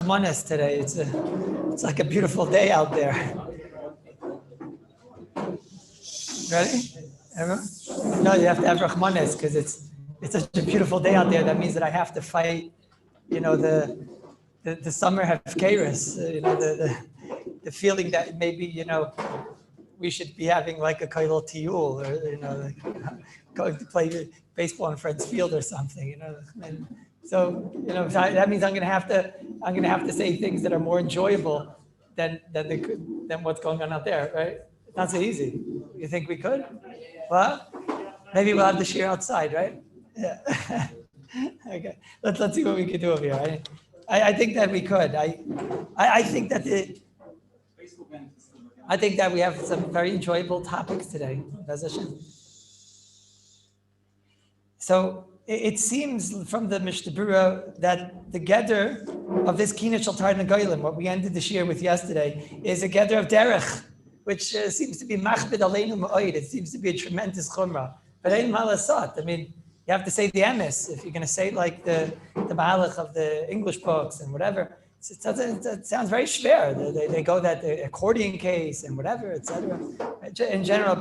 Rachmanis today. It's like a beautiful day out there. Ready? Everyone? No, you have to have Rachmanis because it's such a beautiful day out there. That means that I have to fight, the summer hefkeris, the feeling that maybe, we should be having like a kailal tiyul or, going to play baseball in Friends Field or something, And so, that means I'm going to have to say things that are more enjoyable than what's going on out there, right? It's not so easy. You think we could? Well, maybe we'll have the share outside, right? Yeah. Okay. Let's see what we can do over here. I think that we could. I think that we have some very enjoyable topics today. So it seems from the Mishnah Berurah that the gather of this Kina Shaltar Nagoyim, what we ended this year with yesterday, is a gather of derech, which seems to be machbid aleinu ma'oid. It seems to be a tremendous chumrah. But ein malasat. I mean, you have to say the emes if you're going to say like the mahalach of the English books and whatever. It sounds very schwer. They go that the accordion case and whatever, etc. In general,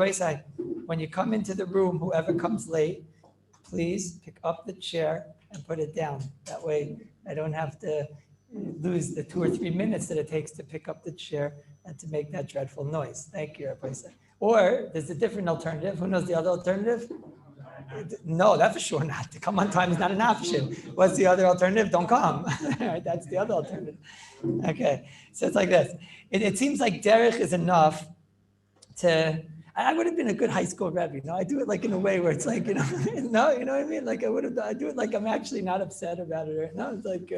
when you come into the room, whoever comes late, please pick up the chair and put it down. That way, I don't have to lose the 2 or 3 minutes that it takes to pick up the chair and to make that dreadful noise. Thank you, Rabbi. Or there's a different alternative. Who knows the other alternative? No, that's for sure not. To come on time is not an option. What's the other alternative? Don't come. That's the other alternative. Okay, so it's like this. It seems like derech is enough to. I would have been a good high school Rebbe. I do it like in a way where it's like, no, you know what I mean? Like I do it like I'm actually not upset about it. Right? No, it's like,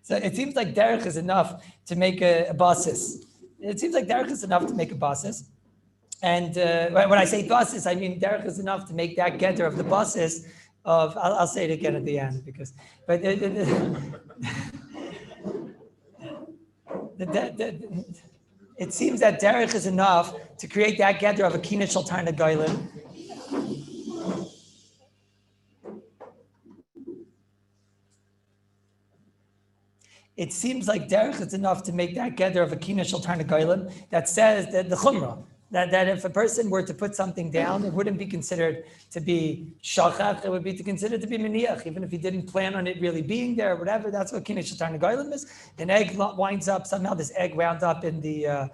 so it seems like derech is enough to make a basis. It seems like derech is enough to make a basis. And when I say basis, I mean derech is enough to make that gather of the basis of, I'll say it again at the end it seems that derech is enough to create that gather of a kina shaltar nagoyim. It seems like derech is enough to make that gather of a kina shaltar nagoyim that says that the chumrah, that if a person were to put something down, it wouldn't be considered to be shachach, it would be considered to be meniach, even if he didn't plan on it really being there or whatever. That's what kinei shaltar nagoyim is. An egg winds up, somehow this egg wound up in the,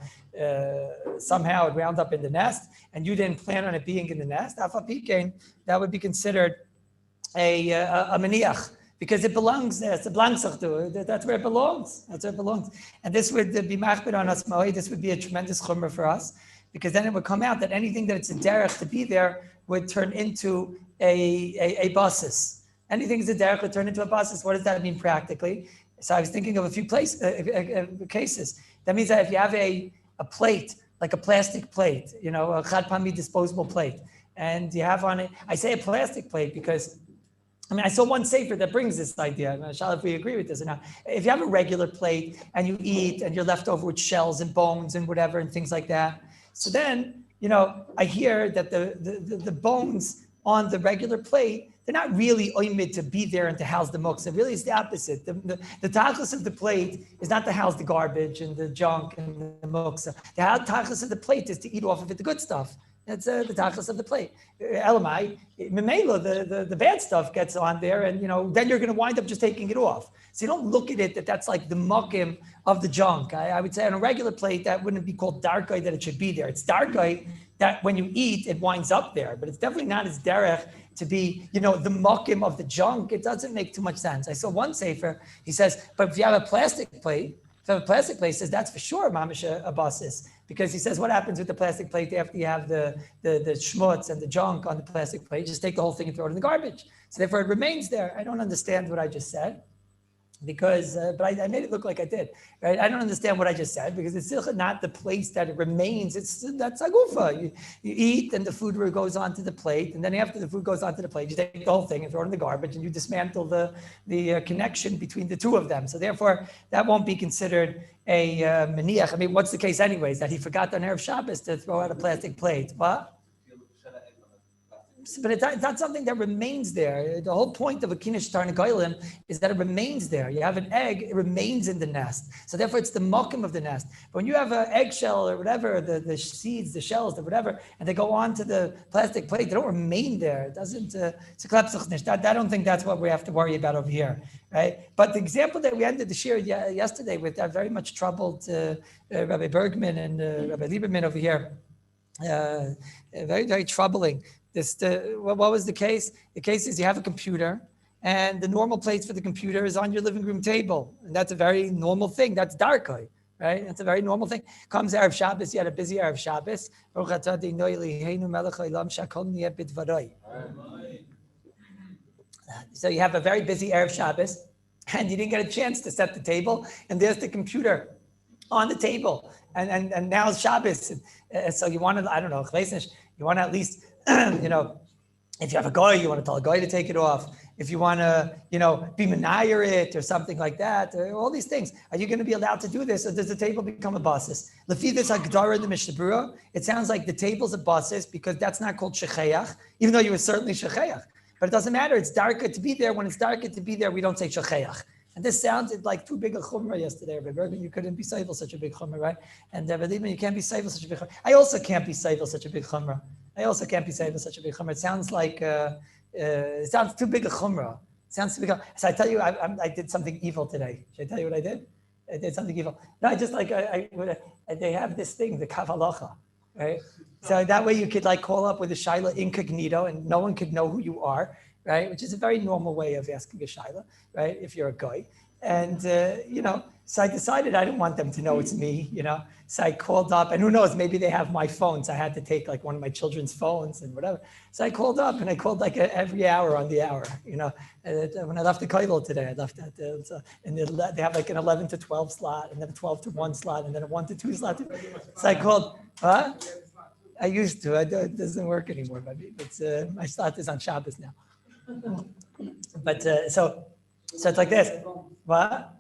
somehow it wound up in the nest, and you didn't plan on it being in the nest. That would be considered a meniach, because it belongs there. It's a blangsach. That's where it belongs. That's where it belongs. And this would be machbid on us. This would be a tremendous chumrah for us, because then it would come out that anything that it's a derech to be there would turn into a basis. Anything is a derech would turn into a basis. What does that mean practically? So I was thinking of a few cases. That means that if you have a plate, like a plastic plate, a chad pami disposable plate, and you have on it, I say a plastic plate because, I saw one sefer that brings this idea. I'm not sure if we agree with this or not. If you have a regular plate and you eat and you're left over with shells and bones and whatever and things like that, so then, I hear that the bones on the regular plate, they're not really oimid to be there and to house the muktzah. Really, it's the opposite. The tachlis of the plate is not to house the garbage and the junk and the muktzah. The tachlis of the plate is to eat off of it the good stuff. That's the tachlis of the plate. Elamai, memela, the bad stuff gets on there, and then you're going to wind up just taking it off. So you don't look at it that's like the mukim of the junk. I would say on a regular plate that wouldn't be called darkai that it should be there. It's darkai that when you eat it winds up there, but it's definitely not as derech to be the mukim of the junk. It doesn't make too much sense. I saw one sefer. He says, but if you have a plastic plate. So a plastic plate says that's for sure mamish a basis, because he says what happens with the plastic plate after you have the schmutz and the junk on the plastic plate? Just take the whole thing and throw it in the garbage. So therefore it remains there. I don't understand what I just said, because but I made it look like I did, right? I don't understand what I just said, because it's still not the place that it remains. That's agufa. You eat and the food goes onto the plate, and then after the food goes onto the plate, you take the whole thing and throw it in the garbage, and you dismantle the connection between the two of them. So therefore, that won't be considered a meniach. What's the case anyways? That he forgot on Erev Shabbos to throw out a plastic plate. What? but it's not something that remains there. The whole point of a kinish tarnagoylim is that it remains there. You have an egg, it remains in the nest. So therefore, it's the mokum of the nest. But when you have an eggshell or whatever, the seeds, the shells, the whatever, and they go onto the plastic plate, they don't remain there. It doesn't. I don't think that's what we have to worry about over here, right? But the example that we ended the shir yesterday with that very much troubled Rabbi Bergman and Rabbi Lieberman over here. Very, very troubling. What was the case? The case is you have a computer and the normal place for the computer is on your living room table. And that's a very normal thing. That's darkoi, right? That's a very normal thing. Comes Erev Shabbos, you had a busy Erev Shabbos. So you have a very busy Erev Shabbos and you didn't get a chance to set the table. And there's the computer on the table. And now it's Shabbos. So you want to, I don't know, you want to at least, if you have a guy, you want to tell a guy to take it off. If you want to, be menayer it or something like that, all these things. Are you going to be allowed to do this, or does the table become a basis? Lefi this Hagdara in the Mishnah Berurah, it sounds like the table's a basis because that's not called shecheach, even though you were certainly shecheach. But it doesn't matter. It's darker to be there. When it's darker to be there, we don't say shecheach. And this sounded like too big a chumrah yesterday, Rabbi Bergman. You couldn't be seifel such a big chumrah, right? And Rabbi Lieberman, you can't be seifel such a big chumrah. I also can't be seifel such a big chumrah. It sounds like, it sounds too big a chumrah. It sounds too big. So I tell you, I did something evil today. Should I tell you what I did? I did something evil. No, I just like, they have this thing, the kavalacha, right? So that way you could like call up with a shaila incognito and no one could know who you are, right? Which is a very normal way of asking a shaila, right? If you're a guy. And, so I decided I didn't want them to know it's me, So I called up, and who knows, maybe they have my phone. So I had to take like one of my children's phones and whatever. So I called up, and I called like every hour on the hour, When I left the kollel today, I left that. And they have like an 11 to 12 slot, and then a 12 to 1 slot, and then a 1 to 2 slot. So I called, I used to, it doesn't work anymore, but my slot is on Shabbos now. But so it's like this. What?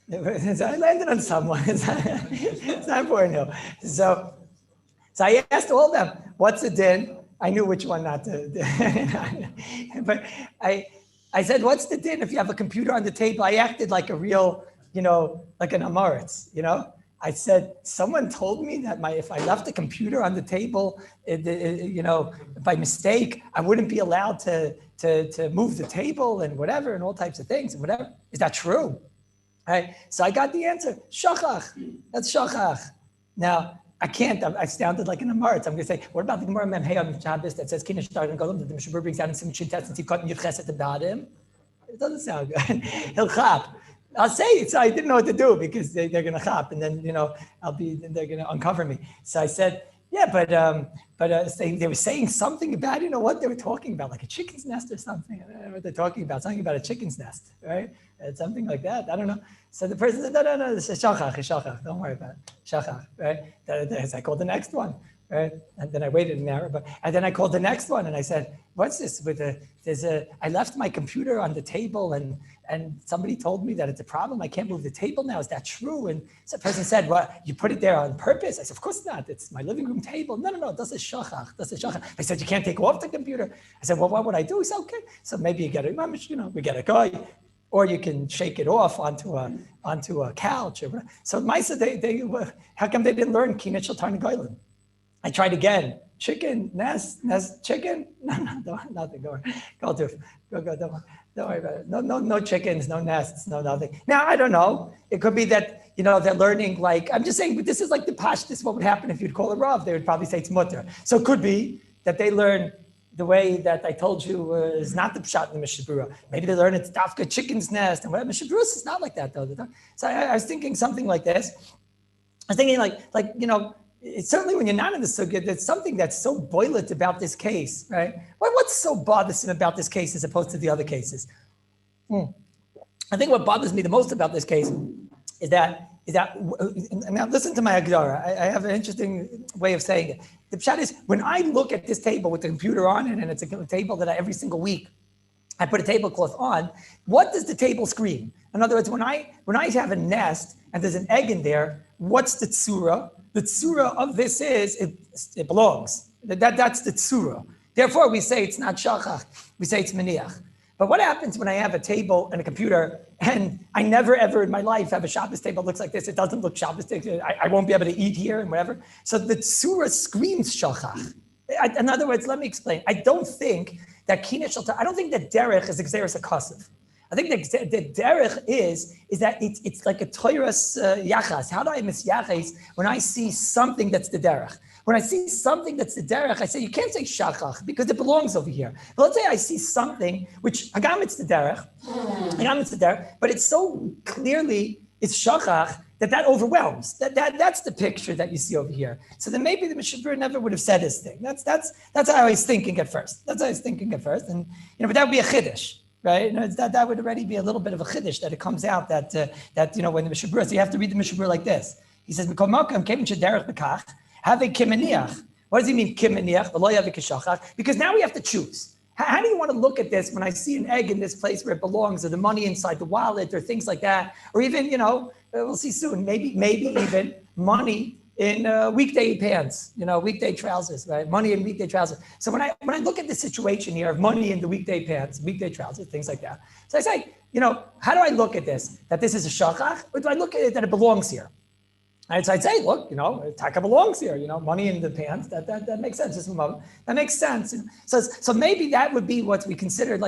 I landed on someone. It's not important. So I asked all of them, what's the din? I knew which one not to. But I said, what's the din if you have a computer on the table? I acted like a real, like an Amaretz, I said, someone told me that if I left the computer on the table, by mistake, I wouldn't be allowed to move the table and whatever and all types of things and whatever. Is that true? Right. So I got the answer. Shachach. That's shachach. Now, I can't. I sounded like an Amaretz. I'm going to say, what about the Gemara Memhei on Shabbos that says Kinish Targum Golem that the Mishnah Berurah brings down in Simon Shin Tes and Tivkot and Yud at the bottom? It doesn't sound good. He'll chap. I'll say it. So I didn't know what to do because they're going to chop and then, they're going to uncover me. So I said, yeah, but they were saying something about, I didn't know what they were talking about, like a chicken's nest or something. I don't know what they're talking about, something about a chicken's nest, right? Something like that. I don't know. So the person said, no, it's shachach. Don't worry about it. Shachach, right? So I called the next one, right? And then I waited an hour, and then I called the next one and I said, what's this? I left my computer on the table and somebody told me that it's a problem. I can't move the table now. Is that true? And so the person said, well, you put it there on purpose? I said, of course not. It's my living room table. No. That's a shachach. They said, you can't take off the computer. I said, well, what would I do? He said, okay. So maybe you get we get a guy, or you can shake it off onto a couch. Or whatever. So Maisa, how come they didn't learn Kinech Shel Tarnagoylim? I tried again. Chicken, nest, chicken? No, nothing. Go don't worry about it. No chickens, no nests, no nothing. Now, I don't know. It could be that, they're learning I'm just saying, but this is like the pashtus, what would happen if you'd call a Rav? They would probably say it's mutter. So it could be that they learn the way that I told you is not the pshat in the Mishnah Berurah. Maybe they learn it's dafka chicken's nest and whatever. Mishnah Berurah is not like that though. So I was thinking something like this. I was thinking it's certainly when you're not in the sugya, there's something that's so boilet about this case, right? What's so bothersome about this case as opposed to the other cases? I think what bothers me the most about this case is that now listen to my Agdara. I have an interesting way of saying it. The pshat is when I look at this table with the computer on it, and it's a table that every single week I put a tablecloth on, what does the table scream? In other words, when I have a nest and there's an egg in there, what's the tzura? The tzura of this is it belongs. That's the tzura. Therefore, we say it's not shachach. We say it's meniach. But what happens when I have a table and a computer and I never ever in my life have a Shabbos table that looks like this? It doesn't look Shabbos table. I won't be able to eat here and whatever. So the surah screams shachach. In other words, let me explain. I don't think that I don't think that derech is exeris akasiv. I think the derech is that it's like a toiras yachas. How do I miss yachas when I see something that's the derech? When I see something that's the derech, I say, you can't say shachach because it belongs over here. But let's say I see something, which agam it's the derech, but it's so clearly it's shachach that overwhelms. That's the picture that you see over here. So then maybe the Mishabur never would have said this thing. That's how I was thinking at first. And but that would be a chiddush. Right? That would already be a little bit of a chiddush that it comes out that when the Mishabur, so you have to read the Mishabur like this. He says, have a kimeniach. What does he mean, kimeniach? Because now we have to choose. How do you want to look at this when I see an egg in this place where it belongs, or the money inside the wallet, or things like that, or even, we'll see soon, maybe even money in weekday pants, weekday trousers, right? Money in weekday trousers. So when I look at the situation here of money in the weekday pants, weekday trousers, things like that. So I say, how do I look at this? That this is a shachach, or do I look at it that it belongs here? And so I'd say, look, taka belongs here, money in the pants, that makes sense. That makes sense. So maybe that would be what we consider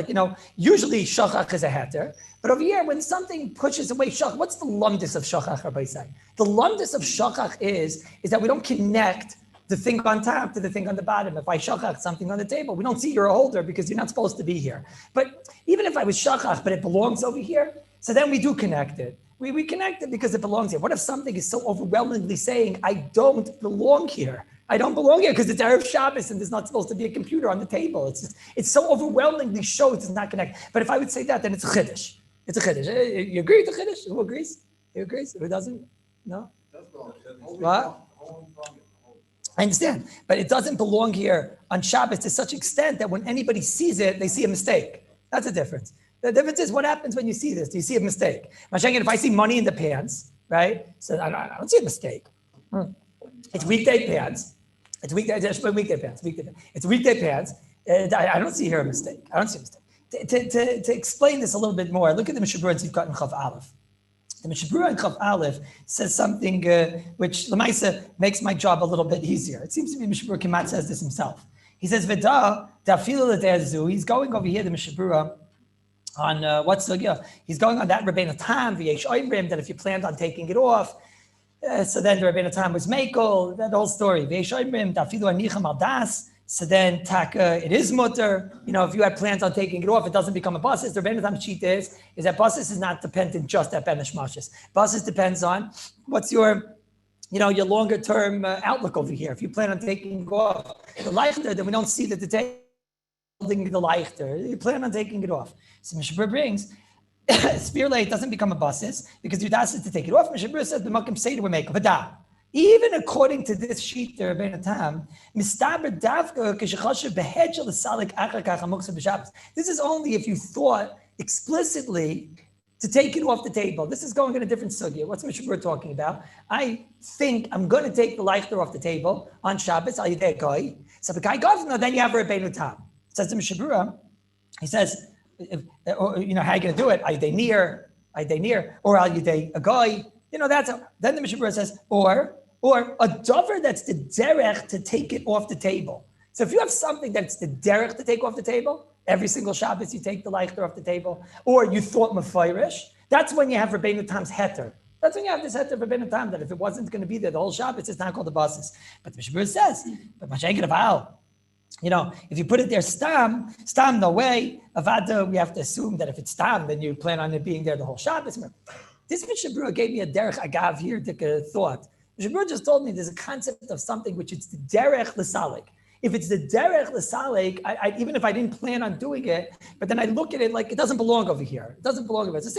usually shachach is a heter. But over here, when something pushes away shachach, what's the lumdus of shachach, Rabbi say? The lumdus of shachach is that we don't connect the thing on top to the thing on the bottom. If I shachach something on the table, we don't see you're a holder because you're not supposed to be here. But even if I was shachach, but it belongs over here, so then we do connect it. We connect it because it belongs here. What if something is so overwhelmingly saying, I don't belong here? I don't belong here because it's Erev Shabbos and there's not supposed to be a computer on the table. It's so overwhelmingly shows it's not connected. But if I would say that, then it's a chiddush. It's a chiddush. You agree with the chiddush? Who agrees? Who agrees? Who doesn't? No? What? I understand. But it doesn't belong here on Shabbos to such extent that when anybody sees it, they see a mistake. That's the difference. The difference is what happens when you see this. Do you see a mistake? If I see money in the pants, right? So I don't see a mistake. It's weekday pants. It's weekday pants. It's weekday pants. I don't see here a mistake. I don't see a mistake. To explain this a little bit more, look at the Mishabur and Tzivkat and Chav Aleph. The Mishabur and Chav Aleph says something which Lamaisa makes my job a little bit easier. It seems to be Mishabur Kemat says this himself. He says, V'da, da'afilu l'de'azu. He's going over here, the Mishabur, on what's the he's going on that Rabbeinu Tam v'yesh oimrim that if you planned on taking it off, so then the Rabbeinu Tam was mekel, that whole story v'yesh oimrim dafilu anicham al das. So then taka it is mutter. If you had plans on taking it off, it doesn't become a basis. The Rabbeinu Tam sheet is that basis is not dependent just at ben hashmashes. Basis depends on what's your longer term outlook over here. If you plan on taking off the leichter, then we don't see that the holding the leichter. You plan on taking it off. So Mishabur brings, spearlay doesn't become a basis because you asked to take it off. Mishabur says the makim seder we make v'da. Even according to this sheet, the Rabbeinu Tam, mistaber davka k'shechashav behedshel l'salik achar kach hamuktzah b'Shabbos. This is only if you thought explicitly to take it off the table. This is going in a different sugya. What's Mishabur talking about? I think I'm going to take the leichter off the table on Shabbos. Al yidei goy. So the guy governor, then you have Rabbeinu Tam. Says the Mishabura, he says, how are you going to do it? Are they near, or are they a guy? That's how. Then the Mishabura says, or a dover that's the derech to take it off the table. So if you have something that's the derech to take off the table, every single Shabbos you take the leichter off the table, or you thought mefayrish, that's when you have Rabbeinu Tam's heter. That's when you have this heter of Rabbeinu Tam that if it wasn't going to be there the whole Shabbos, it's not called the basis. But the Mishabura says, but mashenkin of al. If you put it there stam, no way. Avada, we have to assume that if it's stam, then you plan on it being there the whole Shabbos. This Mishabura gave me a derech agav here to thought. Mishabura just told me there's a concept of something which it's the derech l'salik. If it's the derech l'salik, even if I didn't plan on doing it, but then I look at it like it doesn't belong over here. It doesn't belong over here. It's the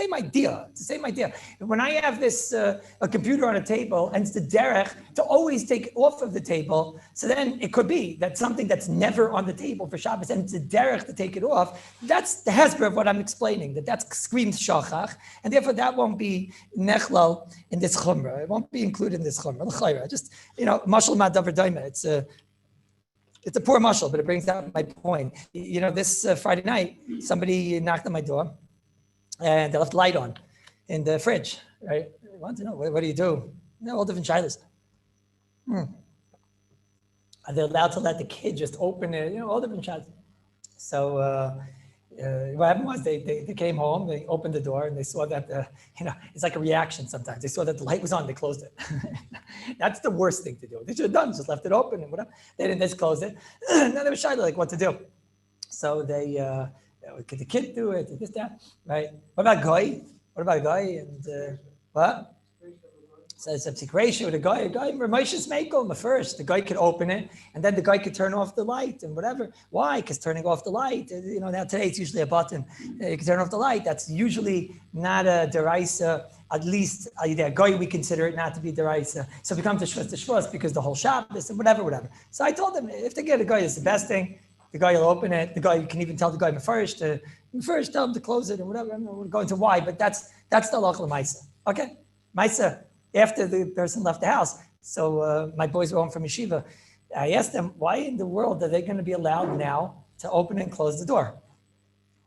same idea. When I have this a computer on a table and it's the derech to always take it off of the table, so then it could be that something that's never on the table for Shabbos and it's the derech to take it off. That's the hesber of what I'm explaining. That screams shachach, and therefore that won't be nechlal in this chumrah. It won't be included in this chumrah. Just mashal ma'davar daima. It's It's a poor mashal, but it brings out my point. This Friday night, somebody knocked on my door and they left the light on in the fridge, right? I want to know, what do you do? All different shilas. Are they allowed to let the kid just open it? All different shilas. So what happened was they came home, they opened the door and they saw that, it's like a reaction sometimes. They saw that the light was on, they closed it. That's the worst thing to do. They should have done, just left it open and whatever. They didn't just close it. And then they were shy, like what to do. So could the kid do it? This, that, right? What about Goy? And what? So it's a secret with a guy, Ramoshes make him first. The guy could open it, and then the guy could turn off the light and whatever. Why? Because turning off the light, now today it's usually a button. You can turn off the light. That's usually not a deraisa. At least a guy we consider it not to be deraisa. So we come to Shvus because the whole Shabbos and whatever. So I told them if they get a guy, it's the best thing. The guy will open it. The guy, you can even tell the guy first tell him to close it and whatever. I'm not going to why, but that's the halachos of Muktza. Okay, Muktza. After the person left the house. So my boys were home from yeshiva. I asked them, why in the world are they going to be allowed now to open and close the door?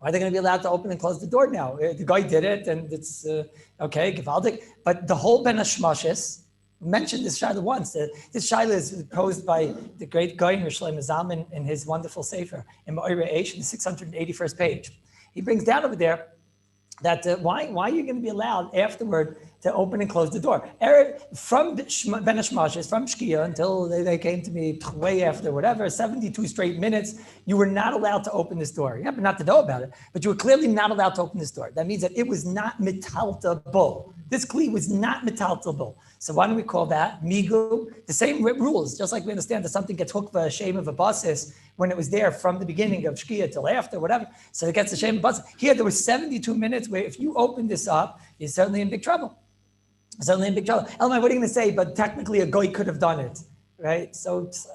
Why are they going to be allowed to open and close the door now? The guy did it, and it's okay, gewaldig. But the whole Ben Hashmashis mentioned this shaila once. This shaila is posed by the great guy in Zman in his wonderful sefer in Ma'ira Eish, the 681st page. He brings down over there that why are you going to be allowed afterward to open and close the door? From Ben Hashmashis, from Shkia until they came to me way after whatever, 72 straight minutes, you were not allowed to open this door. You happen not to know about it, but you were clearly not allowed to open this door. That means that it was not metaltable. This kli was not metaltable. So why do we call that migu? The same rules, just like we understand that something gets hooked by a shame of a basis when it was there from the beginning of Shkia till after, whatever. So it gets the shame of a basis. Here, there was 72 minutes where if you open this up, you're certainly in big trouble. Certainly in big trouble. Elmai, what are you going to say? But technically, a goy could have done it, right? So it's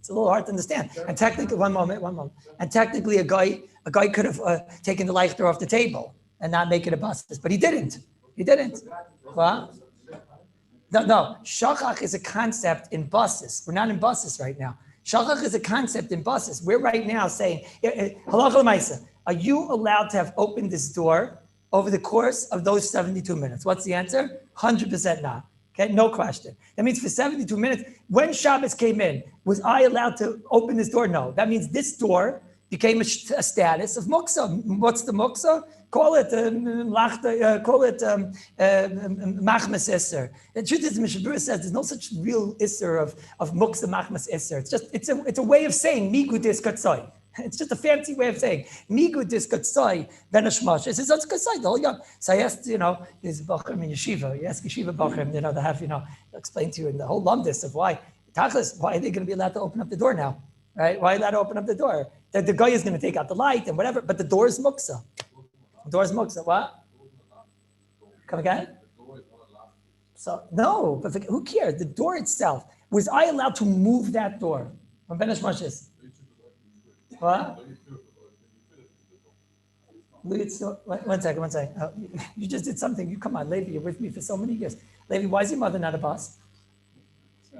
a little hard to understand. And technically, one moment. And technically, a guy could have taken the leichter off the table and not make it a basis, but he didn't. What? No. Shachach is a concept in basis. We're not in basis right now. Shachach is a concept in basis. We're right now saying, halachos of Muktza, are you allowed to have opened this door over the course of those 72 minutes? What's the answer? 100% not. Okay, no question. That means for 72 minutes, when Shabbos came in, was I allowed to open this door? No. That means this door became a status of Muktza. What's the Muktza? Call it machmas isser. The truth is, Mishabura says there's no such real isser of Muktza machmas isser. It's a way of saying migu diskatzai. It's just a fancy way of saying migu diskatzai ben hashmash. It's katzai the whole yom. So I asked, these bachrim in yeshiva. You ask yeshiva bachrim, they have explain to you in the whole lumdis of why tachlis, why are they going to be allowed to open up the door now, right? Why are they allowed to open up the door? That the guy is going to take out the light and whatever, but the door is Muktza. The door is Muktza. What? Come again? So no, but who cares? The door itself. Was I allowed to move that door from Ben Hashmashis? What? One second. Oh, you just did something. You come on, Levi. You're with me for so many years. Levi, why is your mother not a boss?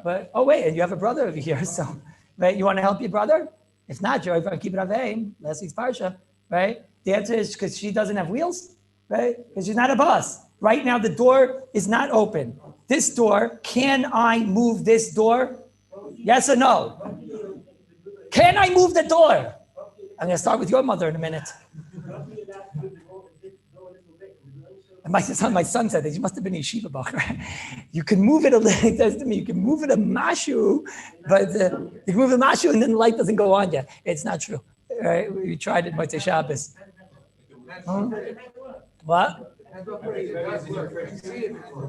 But and you have a brother over here. So, right? You want to help your brother? If not, you're over keep it avayim. Last week's parsha, right? The answer is because she doesn't have wheels, right? Because she's not a boss. Right now, the door is not open. This door, can I move this door? Yes or no? Can I move the door? I'm going to start with your mother in a minute. And my son said that you must have been a yeshiva bacher. You can move it a little. He says to me, you can move it a mashu, but you can move a mashu and then the light doesn't go on yet. It's not true. Right? We tried it Motzei Shabbos. What?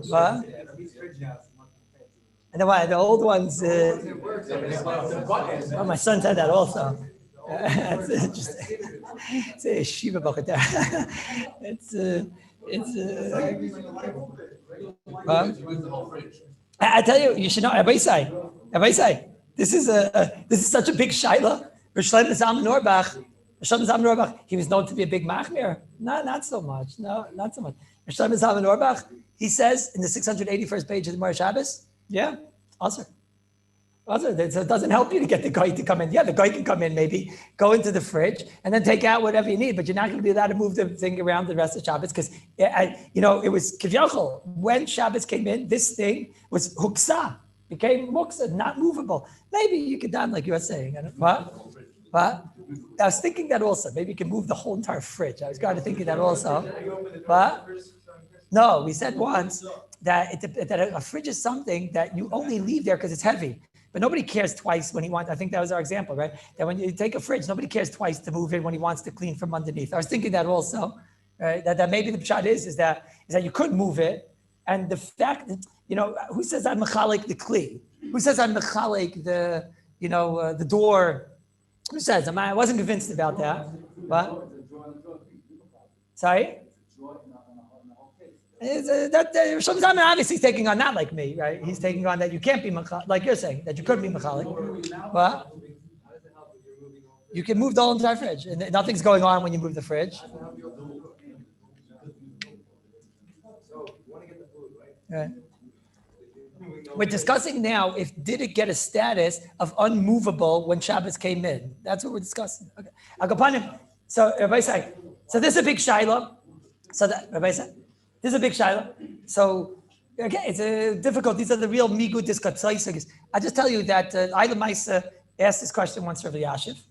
What? And the old ones. My son said that also. It's interesting. It's a yeshiva bacher there. I tell you, you should know. Rabbi say, this is such a big shaila. Rishon Zman Orbach, he was known to be a big machmir. No, not so much. No, not so much. Rishon Zman Orbach, he says in the 681st page of the Gemara Shabbos, yeah, also. Also, so it doesn't help you to get the guy to come in. Yeah, the guy can come in, maybe go into the fridge and then take out whatever you need, but you're not going to be allowed to move the thing around the rest of Shabbos because, it was Kivyachol. When Shabbos came in, this thing was Muktza, became Muktza, not movable. Maybe you could done like you were saying. What? I was thinking that also. Maybe you can move the whole entire fridge. I was kind of thinking that also. But no, we said once that a fridge is something that you only leave there because it's heavy. But nobody cares twice when he wants, I think that was our example, right? That when you take a fridge, nobody cares twice to move it when he wants to clean from underneath. I was thinking that also, right? That maybe the pshat is that you could move it. And the fact that, who says I'm mechalik the kli? Who says I'm mechalik the door? Who says? I wasn't convinced about that. What? Sorry? Zman obviously is taking on that like me, right? He's taking on that you can't be machalik, like you're saying, that you could be machalik. What? You can move the whole entire fridge, and nothing's going on when you move the fridge. Right. We're discussing now did it get a status of unmovable when Shabbos came in? That's what we're discussing. Okay. I'll go upon him. So Rabbi said, this is a big shiloh. So that Rabbi said, this is a big shiloh. So, okay, it's difficult. These are the real migu discussions. I just tell you that Ayla Maisa asked this question once to Rabbi Yashiv.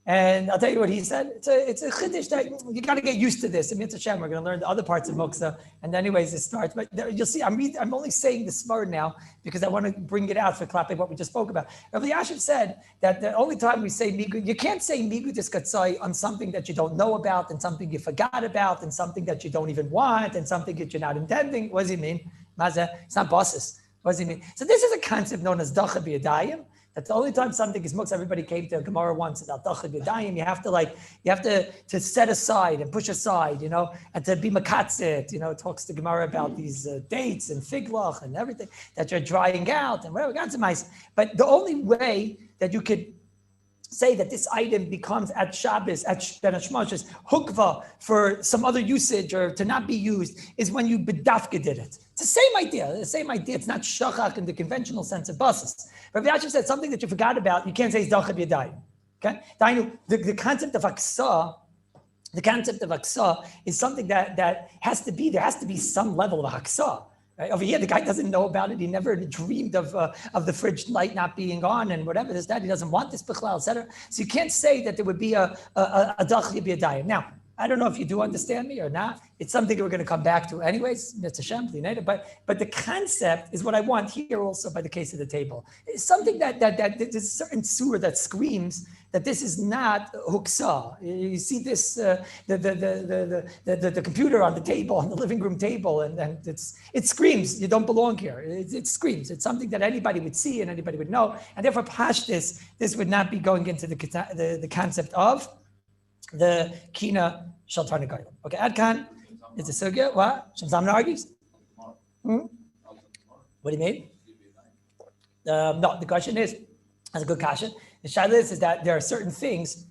And I'll tell you what he said. It's a chiddush that you got to get used to this. I mean, it's a Shem. We're going to learn the other parts of Muktza. And anyways, it starts. But you'll see, I'm only saying this word now because I want to bring it out for clapping what we just spoke about. Rabbi Yashiv said that the only time we say migu, you can't say migu diskatzai on something that you don't know about and something you forgot about and something that you don't even want and something that you're not intending. What does he mean? Maza, it's not bosses. What does he mean? So this is a concept known as dacha b'yadayim. That's the only time something is muktzah. Everybody came to a Gemara once about dachad yadayim. You have to set aside and push aside, and to be makatzit. It talks to Gemara about these dates and figlach and everything that you're drying out and whatever. But the only way that you could say that this item becomes at Shabbos, at Ben Hashmash's hukva for some other usage or to not be used is when you bedafka did it. It's the same idea. It's not shachach in the conventional sense of buses. Rabbi Yashiv said something that you forgot about, you can't say it's dachab yadayim. Okay? The concept of aksa, is something that has to be, there has to be some level of aksa. Right? Over here, the guy doesn't know about it. He never dreamed of the fridge light not being on and whatever this, that. He doesn't want this bichlal, etc. So you can't say that there would be a dachab yadayim. Now, I don't know if you do understand me or not. It's something that we're going to come back to anyways. It's a Shem, but the concept is what I want here also by the case of the table. It's something that there's a certain surah that screams that this is not huksa. You see this, the computer on the table, on the living room table, and it screams, you don't belong here. It screams. It's something that anybody would see and anybody would know. And therefore, this would not be going into the concept of the kina shel tarnagayim. Okay, Adkan is a sugya. What? Zman argues. What do you mean? No, the question is, that's a good question. The shaila is that there are certain things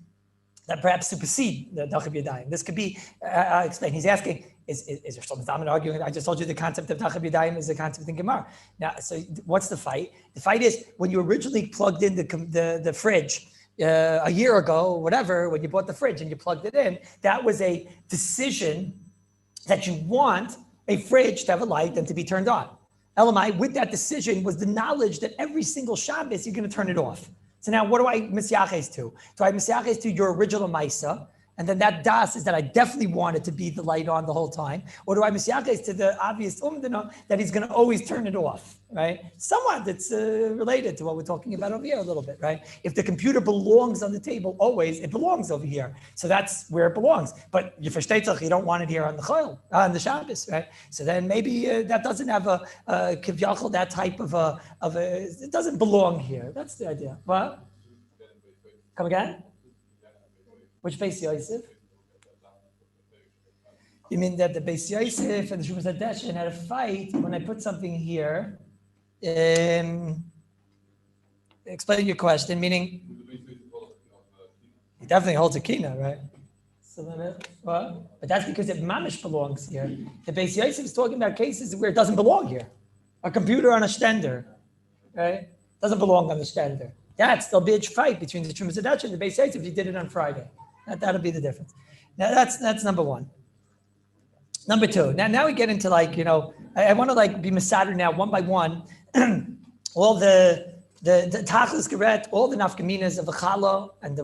that perhaps supersede the dachab yadayim. This could be, I'll explain. He's asking, is there some Zman arguing? I just told you the concept of dachab yadayim is the concept in Gemara. Now, so what's the fight? The fight is when you originally plugged in the fridge, a year ago, whatever, when you bought the fridge and you plugged it in, that was a decision that you want a fridge to have a light and to be turned on. Elamai, with that decision was the knowledge that every single Shabbos you're going to turn it off. So now what do I misyaches to? Do I misyaches to your original Maisa? And then that das is that I definitely want it to be the light on the whole time. Or do I misyaches to the obvious that he's going to always turn it off, right? Somewhat that's related to what we're talking about over here a little bit, right? If the computer belongs on the table always, it belongs over here. So that's where it belongs. But you don't want it here on the chayil, on the Shabbos, right? So then maybe that doesn't have a kivyachol, that type of a, it doesn't belong here. That's the idea. What? Come again? Which Beis Yosef? You mean that the Beis Yosef and the Shumas Hadeshin had a fight when I put something here? Explain your question, meaning he definitely holds a kina, right? So what? But that's because it mamish belongs here. The Beis Yosef is talking about cases where it doesn't belong here. A computer on a stender, right? doesn't belong on the stender. There'll be a fight between the Trumas Adacha and the Beis Yosef if you did it on Friday. That'll be the difference. Now that's number one. Number two, now we get into I want to be Masader now one by one, all the Tachlis Geret, all the nafkaminas of the Chala and the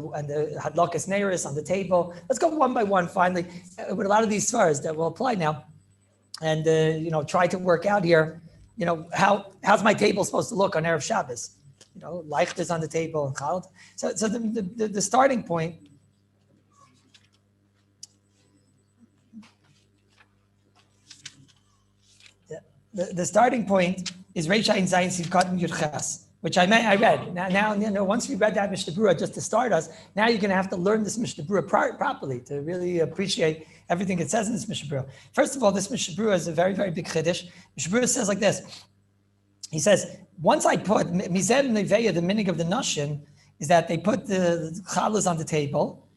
Hadlakas Neiris on the table. Let's go one by one finally with a lot of these svaras that will apply now, and try to work out here. How's my table supposed to look on Erev Shabbos? Leicht is on the table and Chala. So the starting point. The starting point is Reish Ayin Zayin Sivkat and Yudches, which I read. Now, once we read that Mishnah Berurah just to start us, now you're going to have to learn this Mishnah Berurah properly to really appreciate everything it says in this Mishnah Berurah. First of all, this Mishnah Berurah is a very, very big chiddush. Mishnah Berurah says like this. He says, once I put Mizem Neveya, the minig of the Nashim, is that they put the Kallus on the table.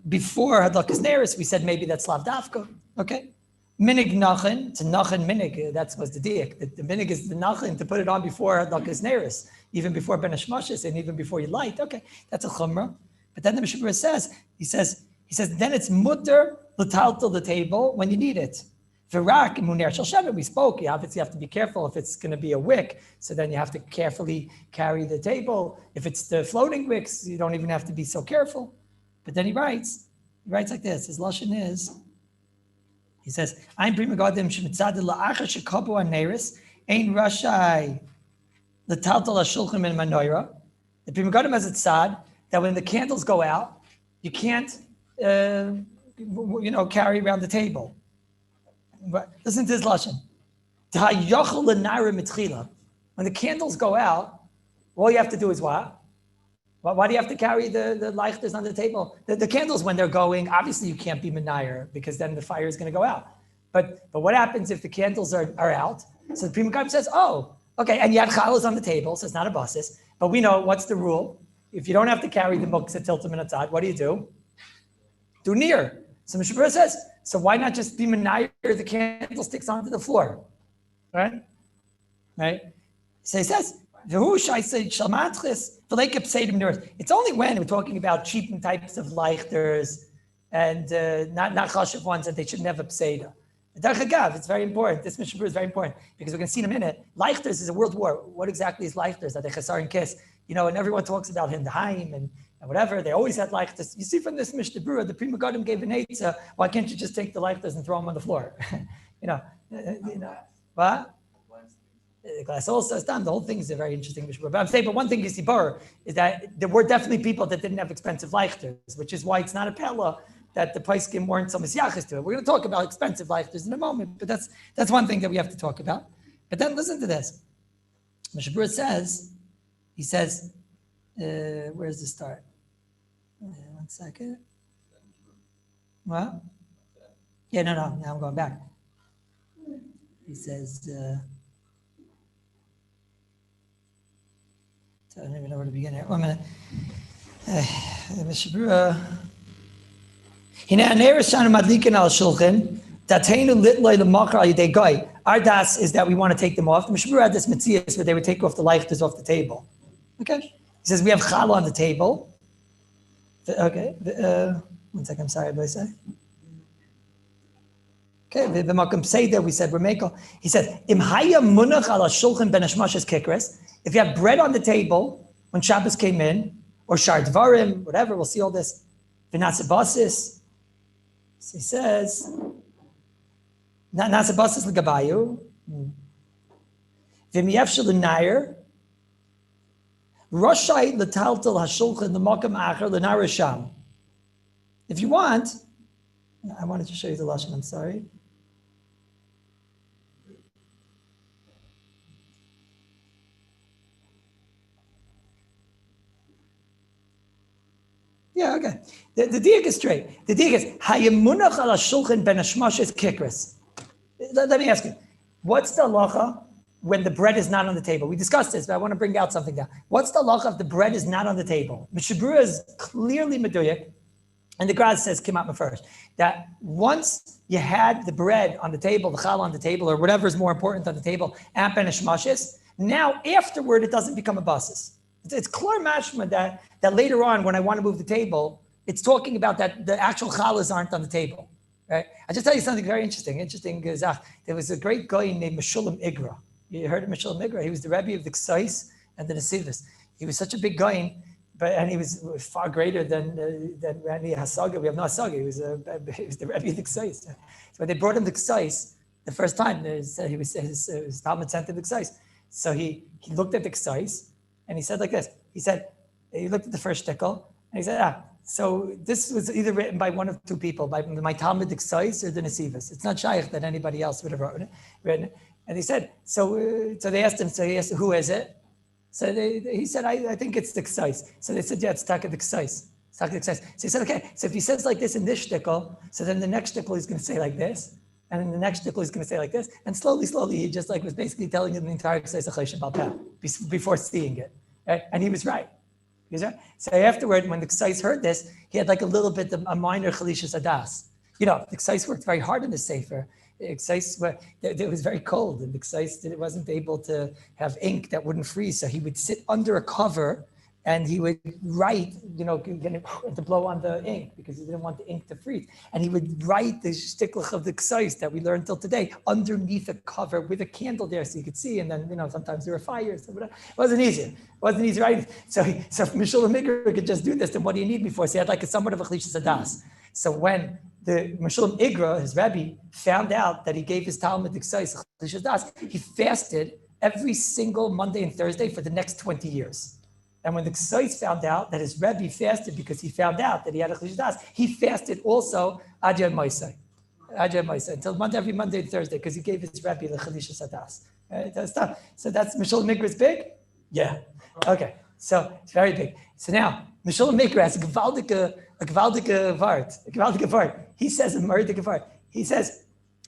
Before Hadlakas Neiris, we said maybe that's Lav Dafka. Okay. Minig nachin, it's a nachin minig, that was the diak. The minig is the nachin to put it on before Hadlakas Neiris, even before Ben Hashmashis and even before you light. Okay, that's a chumrah. But then the Mishnah Berurah says, he says, then it's mutter l'taltel the table when you need it. V'rak muner shel shevet, we spoke, you have to be careful if it's going to be a wick, so then you have to carefully carry the table. If it's the floating wicks, you don't even have to be so careful. But then he writes like this, his lashon is, he says, "I'm prima godim shemitzad la'achar shekabu aneris ein rashai l'taltal hashulchan min manoira." The prima godim has it sad that when the candles go out, you can't, carry around the table. But listen to this lashon. Ta'yochel l'naira mitchila. When the candles go out, all you have to do is what? Why do you have to carry the lighters on the table? The candles, when they're going, obviously you can't be menayer because then the fire is going to go out. But what happens if the candles are out? So the Prima Godim says, oh, okay, and you had chalos on the table, so it's not a basis. But we know what's the rule. If you don't have to carry the muktzah tiltum and atzad, what do? Do near. So Mishnah Berurah says, so why not just be menayer the candlesticks onto the floor? Right? So he says, it's only when we're talking about cheap types of lighters and not chashiv ones that they shouldn't have a pseida. It's very important. This Mishnah Berurah is very important because we're going to see in a minute. Lighters is a world war. What exactly is lighters? Are they chasar and kiss? And everyone talks about Hindaheim and whatever. They always had lighters. You see from this Mishnah Berurah, the Prima Godim gave an eitzah. Why can't you just take the lighters and throw them on the floor? What? Glass also the whole thing is a very interesting Mishnah. But I'm saying, but one thing you see, is that there were definitely people that didn't have expensive lighters, which is why it's not a pella that the Paiskim weren't so misyachis to it. We're going to talk about expensive lighters in a moment, but that's one thing that we have to talk about. But then listen to this. Mishnah Berurah says, he says, where's the start? 1 second. What? Yeah, no, now I'm going back. He says, I don't even know where to begin here. 1 minute. Mishnah Berurah. Our das is that we want to take them off. The Mishnah Berurah had this mitzias where they would take off the lighters off the table. Okay. He says we have challah on the table. Okay. 1 second. I'm sorry. What did I say? Okay. The Makam Seder, we said we're makel. He said im haya munach ala shulchan ben hashmashas kikres. If you have bread on the table when Shabbos came in, or shar dvarim, whatever, we'll see all this. V'natzabasis. So he says, Natzabasis l'gabayu. V'miyefshel l'nair. Rashai l'taltel hashulchan l'makam acher l'nair sham. If you want, I wanted to show you the lashon, I'm sorry. Yeah, okay. The diak is straight. The diak is hayemunach ala shulchan ben hashmashas kikris. Let me ask you, what's the halacha when the bread is not on the table? We discussed this, but I want to bring out something now. What's the halacha if the bread is not on the table? Mishnah Berurah is clearly meduyak, and the Grad says came out first that once you had the bread on the table, the challah on the table, or whatever is more important on the table, at ben hashmashas, Now, afterward, it doesn't become a basis. It's clear mashma that later on, when I want to move the table, it's talking about that the actual challahs aren't on the table, right? I'll just tell you something very interesting. There was a great guy named Meshulam Igra. You heard of Meshulam Igra? He was the Rabbi of the Ksais and the Nesivos. He was such a big guy, and he was far greater than Rani Hasaga. We have no Hasaga. He was the Rabbi of the Ksais. So when they brought him the Ksais the first time, his Talmud sent him the Ksais. So he looked at the Ksais and he said like this. He looked at the first shtickle and he said, so this was either written by one of two people, by my Talmud the Ksais or the Nesivos. It's not shaykh that anybody else would have written it. And he said, so they asked him, who is it? So he said, I think it's the Ksais. So they said, yeah, it's Taka the Ksais. So he said, okay, so if he says like this in this shtickle, so then the next shtickle he's going to say like this. And then the next shtickle he's going to say like this. And slowly, he just was basically telling him the entire Ksais Achayshim Balpeh before seeing it. Right? And he was right. So afterward, when the Ksais heard this, he had like a little bit of a minor Chalishas Adas. The Ksais worked very hard in the Sefer. It was very cold, and the Ksais wasn't able to have ink that wouldn't freeze. So he would sit under a cover and he would write, to blow on the ink because he didn't want the ink to freeze. And he would write the shtiklach of the Ksais that we learned till today underneath a cover with a candle there so you could see. And then, sometimes there were fires. So it wasn't easy. Writing. So Meshulam Igra could just do this. Then what do you need me for? So he had like somewhat of a Chalishas Adas. So when the Meshulam Igra, his Rabbi, found out that he gave his Talmud the Ksais Chalishas Adas, he fasted every single Monday and Thursday for the next 20 years. And when the Ksais found out that his Rebbe fasted because he found out that he had a Chalishas Adas, he fasted also Adya Moisei, until every Monday and Thursday because he gave his Rebbe the Chalishas Adas. Right? So that's Meshulam Igra's big? Yeah. Okay. So it's very big. So now, Meshulam Igra has a gewaldige Vart. He says, a Murdik Vart. He says,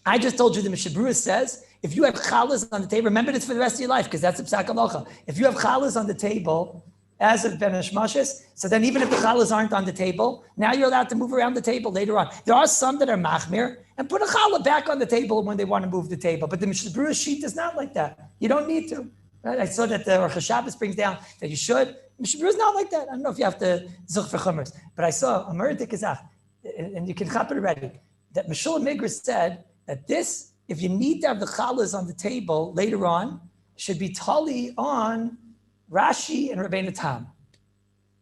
I just told you the Mishabura says, if you have challahs on the table, remember this for the rest of your life because that's a psak halacha. If you have challahs on the table, as of Ben Hashmashes, so then even if the challahs aren't on the table, now you're allowed to move around the table later on. There are some that are machmir and put a challah back on the table when they want to move the table, but the Mishabura sheet is not like that. You don't need to. Right? I saw that the Rosh Hashanah brings down that you should. Mishabura is not like that. I don't know if you have to zuch for chumers, but I saw a Murdik Kazach, and you can chop it already, that Meshulam Igra said that this, if you need to have the challahs on the table later on, should be tali on Rashi and Rabbeinu Tam.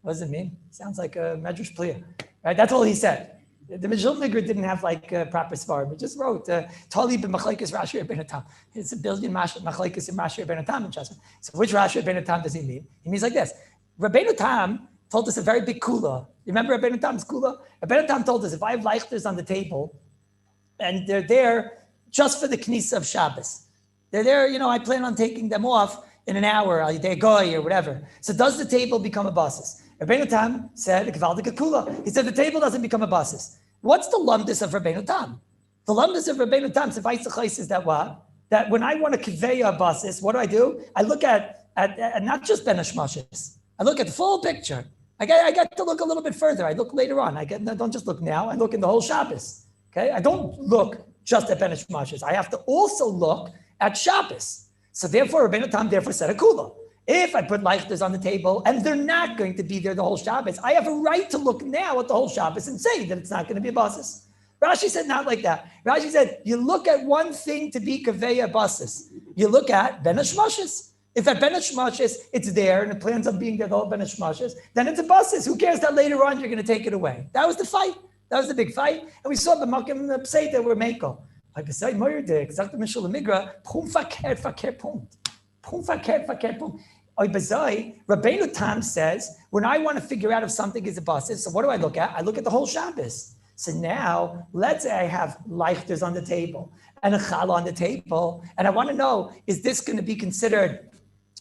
What does it mean? Sounds like a Medrash Pliya, right? That's all he said. The Meshulam Igra didn't have like a proper svarim. He just wrote tali b'machlekes Rashi Rabbeinu Tam. It's a billion machlekes in Rashi Rabbeinu Tam in Chasman. So which Rashi Rabbeinu Tam does he mean? He means like this. Rabbeinu Tam told us a very big kula. You remember Rabbeinu Tam's kula? Rabbeinu Tam told us if I have leichters on the table and they're there just for the knisa of Shabbos, they're there, I plan on taking them off in an hour, they're goy or whatever. So does the table become a basis? Rabbeinu Tam said, he said the table doesn't become a basis. What's the lumdus of Rabbeinu Tam? The lumdus of Rabbeinu Tam is that what? That when I want to convey a basis, what do? I look at not just Ben Hashmashes. I look at the full picture. I get to look a little bit further. I look later on. Don't just look now. I look in the whole Shabbos. Okay, I don't look just at Ben Hashmashes. I have to also look at Shabbos. So therefore, Rabbeinu Tam said a kula. If I put leichters on the table and they're not going to be there the whole Shabbos, I have a right to look now at the whole Shabbos and say that it's not going to be a basis. Rashi said not like that. Rashi said you look at one thing to be kaveya basis. You look at Ben Hashmashes. If at Ben Hashmashes it's there and it plans on being there the whole Ben Hashmashes, then it's a basis. Who cares that later on you're going to take it away? That was the fight. That was the big fight. And we saw the Makim and the Pseita were Meko. Like beside Moyerdik, sagt the Meshulam Igra, pum verkehrt punkt. Pum verkehrt punkt. Rabbeinu Tam says, when I want to figure out if something is a basis, so what do I look at? I look at the whole Shabbos. So now, let's say I have leichters on the table and a challah on the table, and I want to know, is this going to be considered,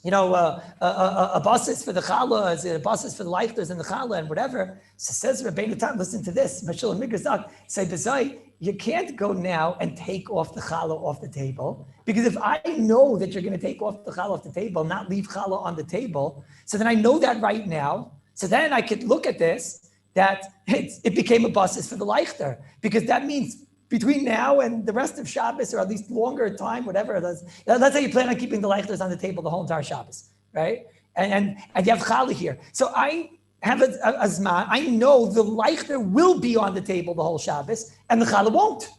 a basis for the challah? Is it a basis for the leichters and the challah and whatever? So says Rabbeinu Tam, listen to this. Meshulam Igra zak, say bezai, you can't go now and take off the challah off the table, because if I know that you're going to take off the challah off the table, not leave challah on the table, so then I know that right now. So then I could look at this, that it became a basis for the leichter, because that means between now and the rest of Shabbos, or at least longer time, whatever it is. Let's say you plan on keeping the leichters on the table the whole entire Shabbos, right? And you have challah here. So I have a zman. I know the leichter will be on the table the whole Shabbos, and the challah won't.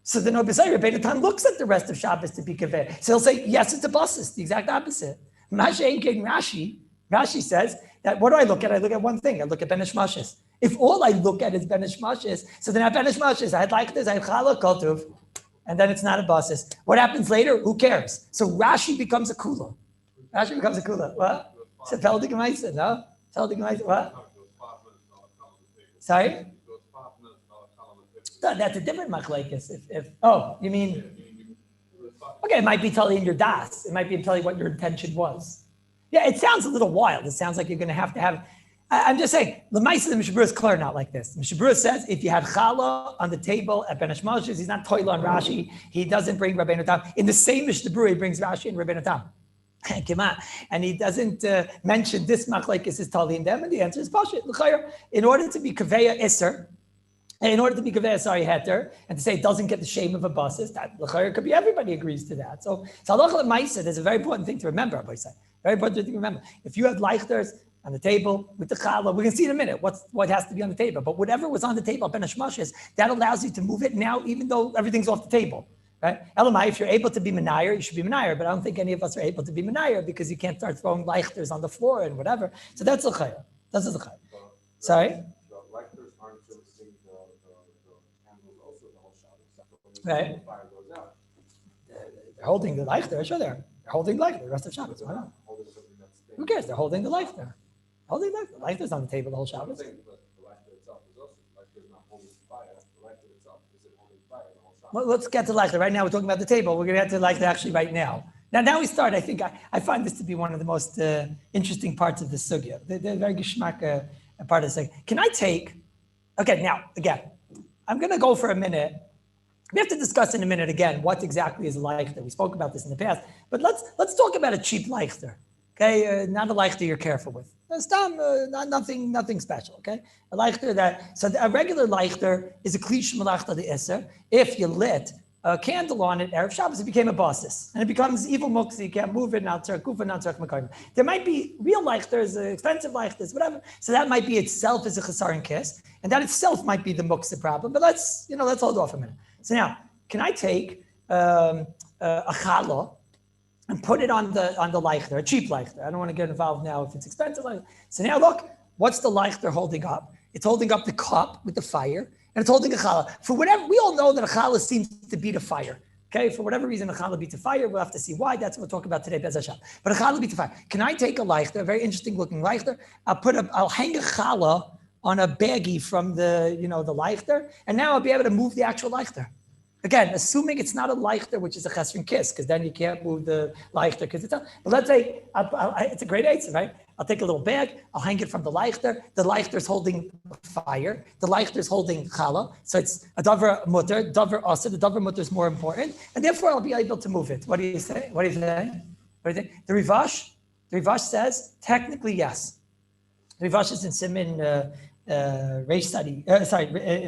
So the Rabbi Tan looks at the rest of Shabbos to be kaveh. So he'll say, yes, it's a basis, the exact opposite. Rashi says that what do I look at? I look at one thing. I look at Ben Ishmashes. If all I look at is Ben Ishmashes, so then at Ben Ishmashes, I had like this, I had challah kotuv, and then it's not a basis. What happens later? Who cares? So Rashi becomes a kula. Rashi becomes a kula. What? It's a Peldig Maisa, no? Peldig Maisa, what? Sorry? No, that's a different machlekes. Oh, you mean, okay, it might be telling in your das. It might be telling what your intention was. Yeah, it sounds a little wild. It sounds like you're going to have, I'm just saying, the Maisa of Mishabura is clear not like this. Mishabura says, if you had challah on the table at Ben Ishmashes, he's not toilet on Rashi, he doesn't bring Rabbeinu Tam. In the same Mishabura, he brings Rashi and Rabbeinu Tam. And he doesn't mention this machlekes is tali in them, and the answer is pashit. In order to be kaveya iser, in order to be kaveya heter, and to say it doesn't get the shame of a basis, that l'chayr could be everybody agrees to that. So halacha l'maisa, there's a very important thing to remember. Rabbi say, very important thing to remember. If you have leichters on the table with the challah, we can see in a minute what has to be on the table. But whatever was on the table, Ben Ishmashes, that allows you to move it now, even though everything's off the table. Right? Elamai, if you're able to be menayer, you should be menayer, but I don't think any of us are able to be menayer because you can't start throwing leichters on the floor and whatever. So that's l'chayr. That's l'chayr. Sorry? The leichters aren't fixing the candles also the whole Shabbos. Right. The fire goes out. They're holding the leichter, sure they're holding the leichter the rest of Shabbos. Why not? Who cares? They're holding the leichter. Holding the leichter. The leichter's on the table the whole Shabbos. The leichter itself is also, the leichter is not holding fire. The leichter itself isn't holding fire the whole Shabbos. Well, let's get to leichter. Right now we're talking about the table. We're going to get to leichter actually right now. Now we start. I think I find this to be one of the most interesting parts of the sugya. The very geschmack part of the sugya. Can I take? Okay, now again, I'm going to go for a minute. We have to discuss in a minute again what exactly is a leichter. We spoke about this in the past, but let's talk about a cheap leichter. Okay, not a leichter you're careful with. Nothing special. Okay, a leichter a regular leichter is a klish malachta de iser. If you lit a candle on it, Erev Shabbos, it became a basis. And it becomes evil muktzah, you can't move it, there might be real leichters, expensive leichters, whatever. So that might be itself as a chesaron kiss, and that itself might be the muktzah problem, but let's hold off a minute. So now, can I take a challah and put it on the leichter, a cheap leichter? I don't want to get involved now if it's expensive leichter. So now look, what's the leichter holding up? It's holding up the cup with the fire, and it's holding a challah. For whatever, we all know that a challah seems to beat a fire. Okay, for whatever reason, a challah beats a fire. We'll have to see why. That's what we'll talk about today, Bez Hashem. But a challah beats a fire. Can I take a leichter, a very interesting looking leichter? I'll hang a challah on a baggie from the leichter, and now I'll be able to move the actual leichter. Again, assuming it's not a leichter, which is a chesron kiss, because then you can't move the leichter, because but let's say it's a great answer, right? I'll take a little bag, I'll hang it from the leichter's holding fire, the leichter's holding challah, so it's a davar mutter, davar asa, the davar mutter is more important, and therefore I'll be able to move it. What do you say? The Rivash says, technically yes. The Rivash is in Siman in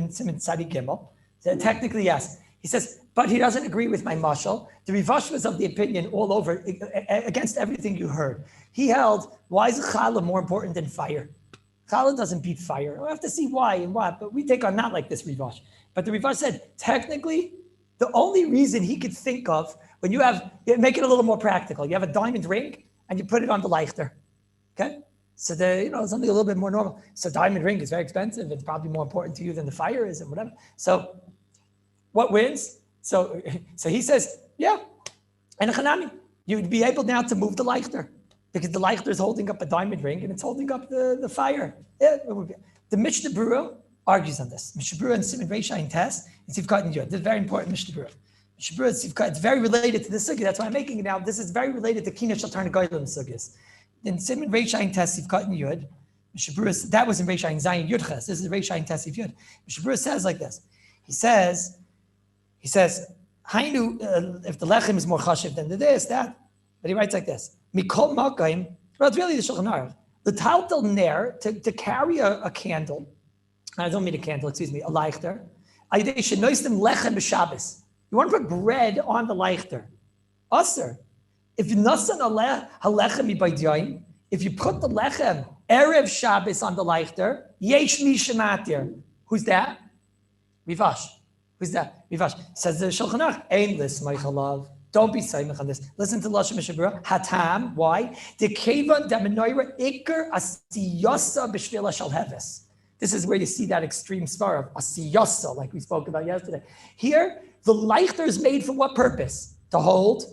Siman Sadi Gimel. So technically yes. He says, but he doesn't agree with my mashal. The Rivash was of the opinion all over, against everything you heard. He held, why is challah more important than fire? Challah doesn't beat fire. We'll have to see why and what, but we take on not like this Rivash. But the Rivash said, technically, the only reason he could think of, when you make it a little more practical, you have a diamond ring and you put it on the leichter, okay? So something a little bit more normal. So diamond ring is very expensive. It's probably more important to you than the fire is and whatever. So what wins? So he says, yeah, and a chanami, you'd be able now to move the leichter because the leichter is holding up a diamond ring and it's holding up the fire. Yeah, the Mishnah Berurah argues on this. Mishnah Berurah and Siman Reisha in Tess and Sivkat and Yud. This is very important Mishnah Berurah. Mishnah Berurah and Sivkat, it's very related to this sugya. That's why I'm making it now. This is very related to Kina Shaltar Negoyim sugyas. In Siman Reisha in Tess, Sivkat and Yud, Mishnah Berurah, that was in Reisha in Zayin Yud Ches. This is Reisha in Tess Yud. Mishnah Berurah says like this. He says, Hainu, if the lechem is more chashiv than the this, that. But he writes like this: Mikol makayim. Well, it's really the Shulchan Aruch. The taltel ner to carry a candle. I don't mean a candle. Excuse me, a leichter. You want to put bread on the leichter. Aser. If you put the lechem Erev Shabbos on the leichter, yesh mi shematir. Who's that? Rivash. Who's that? Rivash. Says the Shulchan Aruch, Ein l'smeichalav. Don't be saimach on this. Listen to Lashon Mishabura. Hatam. Why? The kevan da menorah ikar asiyasa b'shvila shel heves. This is where you see that extreme svar of asiyasa, like we spoke about yesterday. Here, the leichter is made for what purpose? To hold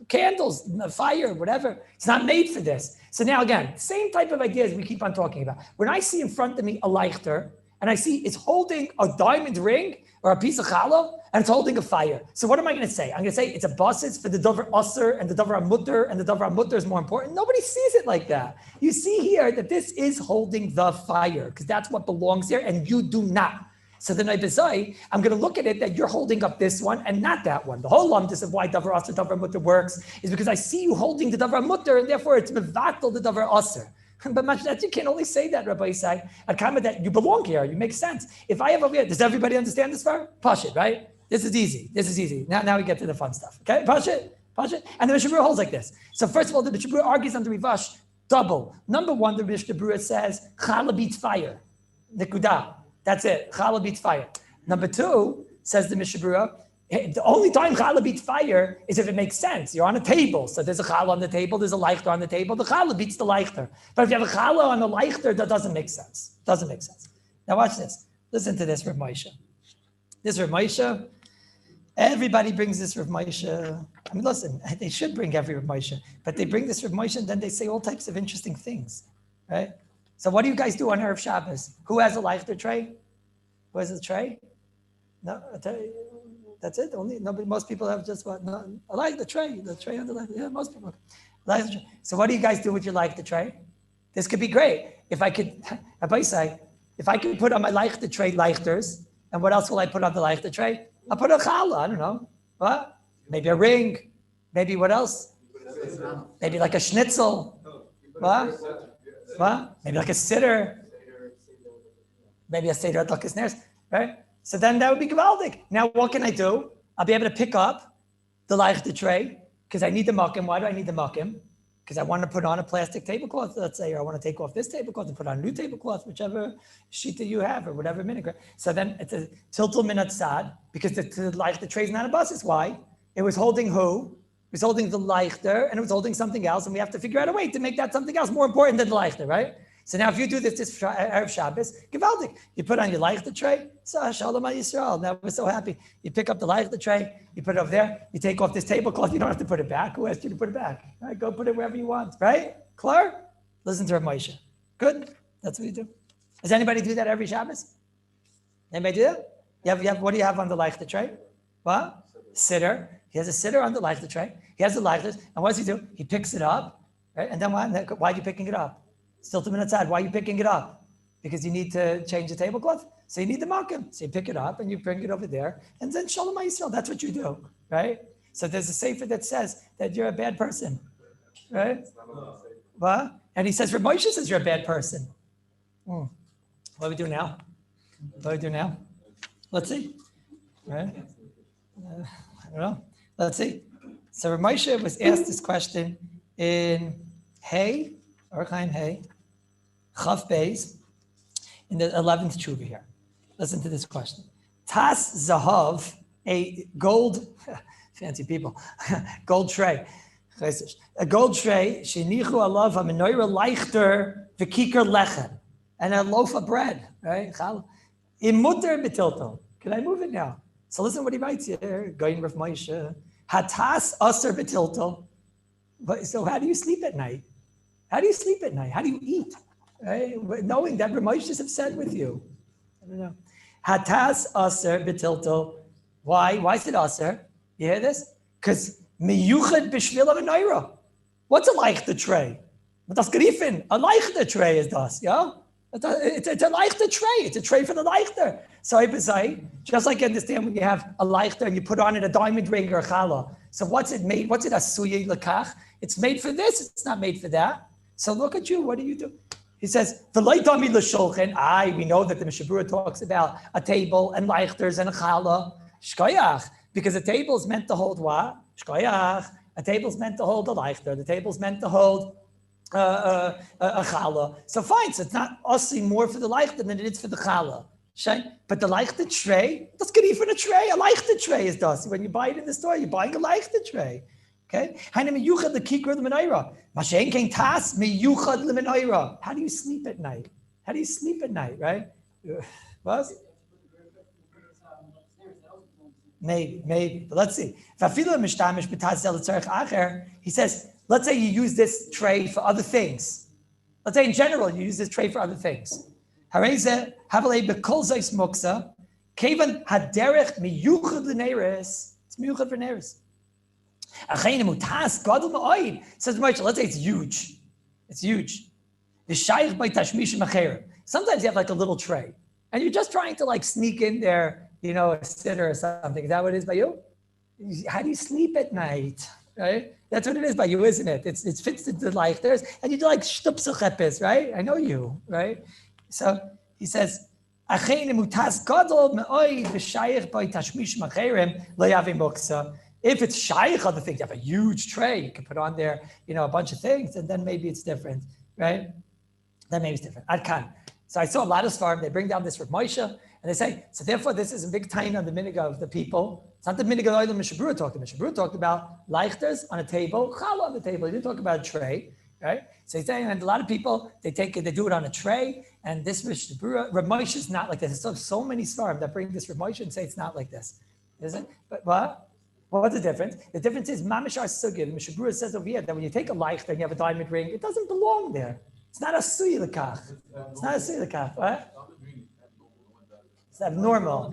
candles, fire, whatever. It's not made for this. So now again, same type of ideas we keep on talking about. When I see in front of me a leichter, and I see it's holding a diamond ring or a piece of challah, and it's holding a fire. So what am I going to say? I'm going to say it's a basis for the davar aser and the davar mutter, and the davar mutter is more important. Nobody sees it like that. You see here that this is holding the fire, because that's what belongs there, and you do not. So then I'm going to look at it that you're holding up this one and not that one. The whole lumdus of why davar aser, davar mutter works is because I see you holding the davar mutter, and therefore it's mevatel the davar aser. But that you can only say that, Rabbi Isai, at comment that you belong here. You make sense. If I have over here, does everybody understand this far? Push it, right? This is easy. Now we get to the fun stuff. Okay, push it. And the Mishnah Berurah holds like this. So first of all, the Mishnah Berurah argues on the Rivash double. Number one, the Mishnah Berurah says challah beats fire. Nikuda. That's it. Challah beats fire. Number two, says the Mishnah Berurah, the only time challah beats fire is if it makes sense. You're on a table, so there's a challah on the table, there's a leichter on the table, the challah beats the leichter. But if you have a challah on the leichter, that doesn't make sense. Now watch this. Listen to this, Rav Moshe. This Rav Moshe, everybody brings this Rav Moshe. I mean, listen, they should bring every Rav Moshe, but they bring this Rav Moshe and then they say all types of interesting things, right? So what do you guys do on Erev Shabbos? Who has a leichter tray? Who has a tray? No, that's it. Most people have just what? No, I like the tray on the left. Yeah, most people like the tray. So what do you guys do with your like the tray? This could be great. If I could, Rabbi say, if I could put on my like the tray leichters, and what else will I put on the like the tray? I'll put a challah. I don't know. What? Maybe a ring. Maybe what else? Maybe like a schnitzel. What? Maybe like a sitter. Maybe a seder adlakas ners, right? So then that would be gewaldig. Now what can I do? I'll be able to pick up the leichter tray because I need the mukim. Why do I need the mukim? Because I want to put on a plastic tablecloth, let's say, or I want to take off this tablecloth and put on a new tablecloth, whichever shita you have or whatever minhag. So then it's a tiltul minat sad because the leichter tray is not a basis. Why? It was holding who? It was holding the leichter and it was holding something else, and we have to figure out a way to make that something else more important than the leichter, right? So now if you do this Erev Shabbos, gewaldig. You put on your leichter tray, so Shalom Yisrael. Now we're so happy. You pick up the leichter tray, you put it over there, you take off this tablecloth, you don't have to put it back. Who asked you to put it back? All right, go put it wherever you want, right? Clear? Listen to Rav Moshe. Good? That's what you do. Does anybody do that every Shabbos? Anybody do that? You have, what do you have on the leichter tray? What? Sitter. He has a sitter on the leichter tray. He has the leichters, and what does he do? He picks it up, right? And then why are you picking it up? Still 2 minutes out. Why are you picking it up? Because you need to change the tablecloth. So you need the makim. So you pick it up and you bring it over there. And then Shalom Yisrael, that's what you do, right? So there's a sefer that says that you're a bad person, right? What? And he says, Rav Moshe says you're a bad person. What do we do now? Let's see. Right? I don't know. Let's see. So Rav Moshe was asked this question in Orchaim Hay, Chav Beis, in the 11th tshuva here. Listen to this question. Tas zahav, a gold, fancy people, gold tray. A gold tray, shenichu alav ha-menorah leichter v'kikar lechem, and a loaf of bread, right? Imuter betilto. Can I move it now? So listen what he writes here. Going Rav Moshe. Hatas aser betilto. So how do you sleep at night? How do you sleep at night? How do you eat? Right? Knowing that Rav Moshe is upset with you. I don't know. Hatas aser betilto. Why? Why is it aser? You hear this? Because miyuchad b'shvil ha'menorah. What's a leichter tray? Das griffen. A leichter tray is das, yeah? It's a leichter tray. It's a tray for the leichter. So I say, just like you understand when you have a leichter and you put on it a diamond ring or a challah. So what's it made? What's it asuye lekach? It's made for this. It's not made for that. So look at you. What do? He says, we know that the Mishabura talks about a table and leichters and a challah. Shkoyach, because a table is meant to hold what? Shkoyach. A table is meant to hold a leichter. The table is meant to hold a challah. So fine, so it's not usly more for the leichter than it is for the challah. But the leichter tray, that's good even a tray. A leichter tray is dusty. When you buy it in the store, you're buying a leichter tray. Okay? How do you sleep at night? How do you sleep at night, right? What? Maybe. But let's see. He says, let's say you use this tray for other things. Let's say in general, you use this tray for other things. It's miyuchad for neres. Says Rachel, let's say it's huge. It's huge. Sometimes you have like a little tray and you're just trying to like sneak in there, a sitter or something. Is that what it is by you? How do you sleep at night? Right? That's what it is by you, isn't it? It fits into life. And you do like shtupsachepis, right? I know you, right? So he says, if it's shaykh other things, you have a huge tray, you can put on there, a bunch of things, and then maybe it's different, right? Then maybe it's different. Adkan. So I saw a lot of Svarim, they bring down this Rav Moshe, and they say, so therefore this is a big time on the minig of the people. It's not the minig of the Mishabura talked about. Mishabura talked about leichters on a table, challah on the table. He didn't talk about a tray, right? So he's saying, and a lot of people, they do it on a tray, and this Mishabura, Rav Moshe is not like this. There's so many Svarim that bring this Rav Moshe and say it's not like this, isn't it? But what? Well, what's the difference? The difference is Mamashar Sugya. The Mishabura says over here that when you take a leichter and you have a diamond ring, it doesn't belong there. It's not a suy lekach. It's not a suy lekach. What? It's abnormal.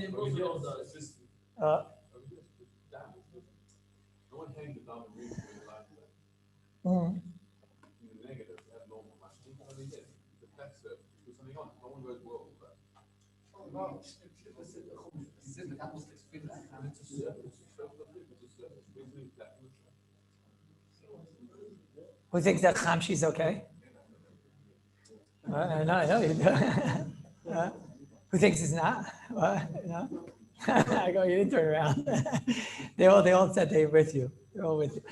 Who thinks that Chamshi is okay? I know you do. Who thinks it's not? No? I go, you didn't turn around. They all said they're with you. They're all with you.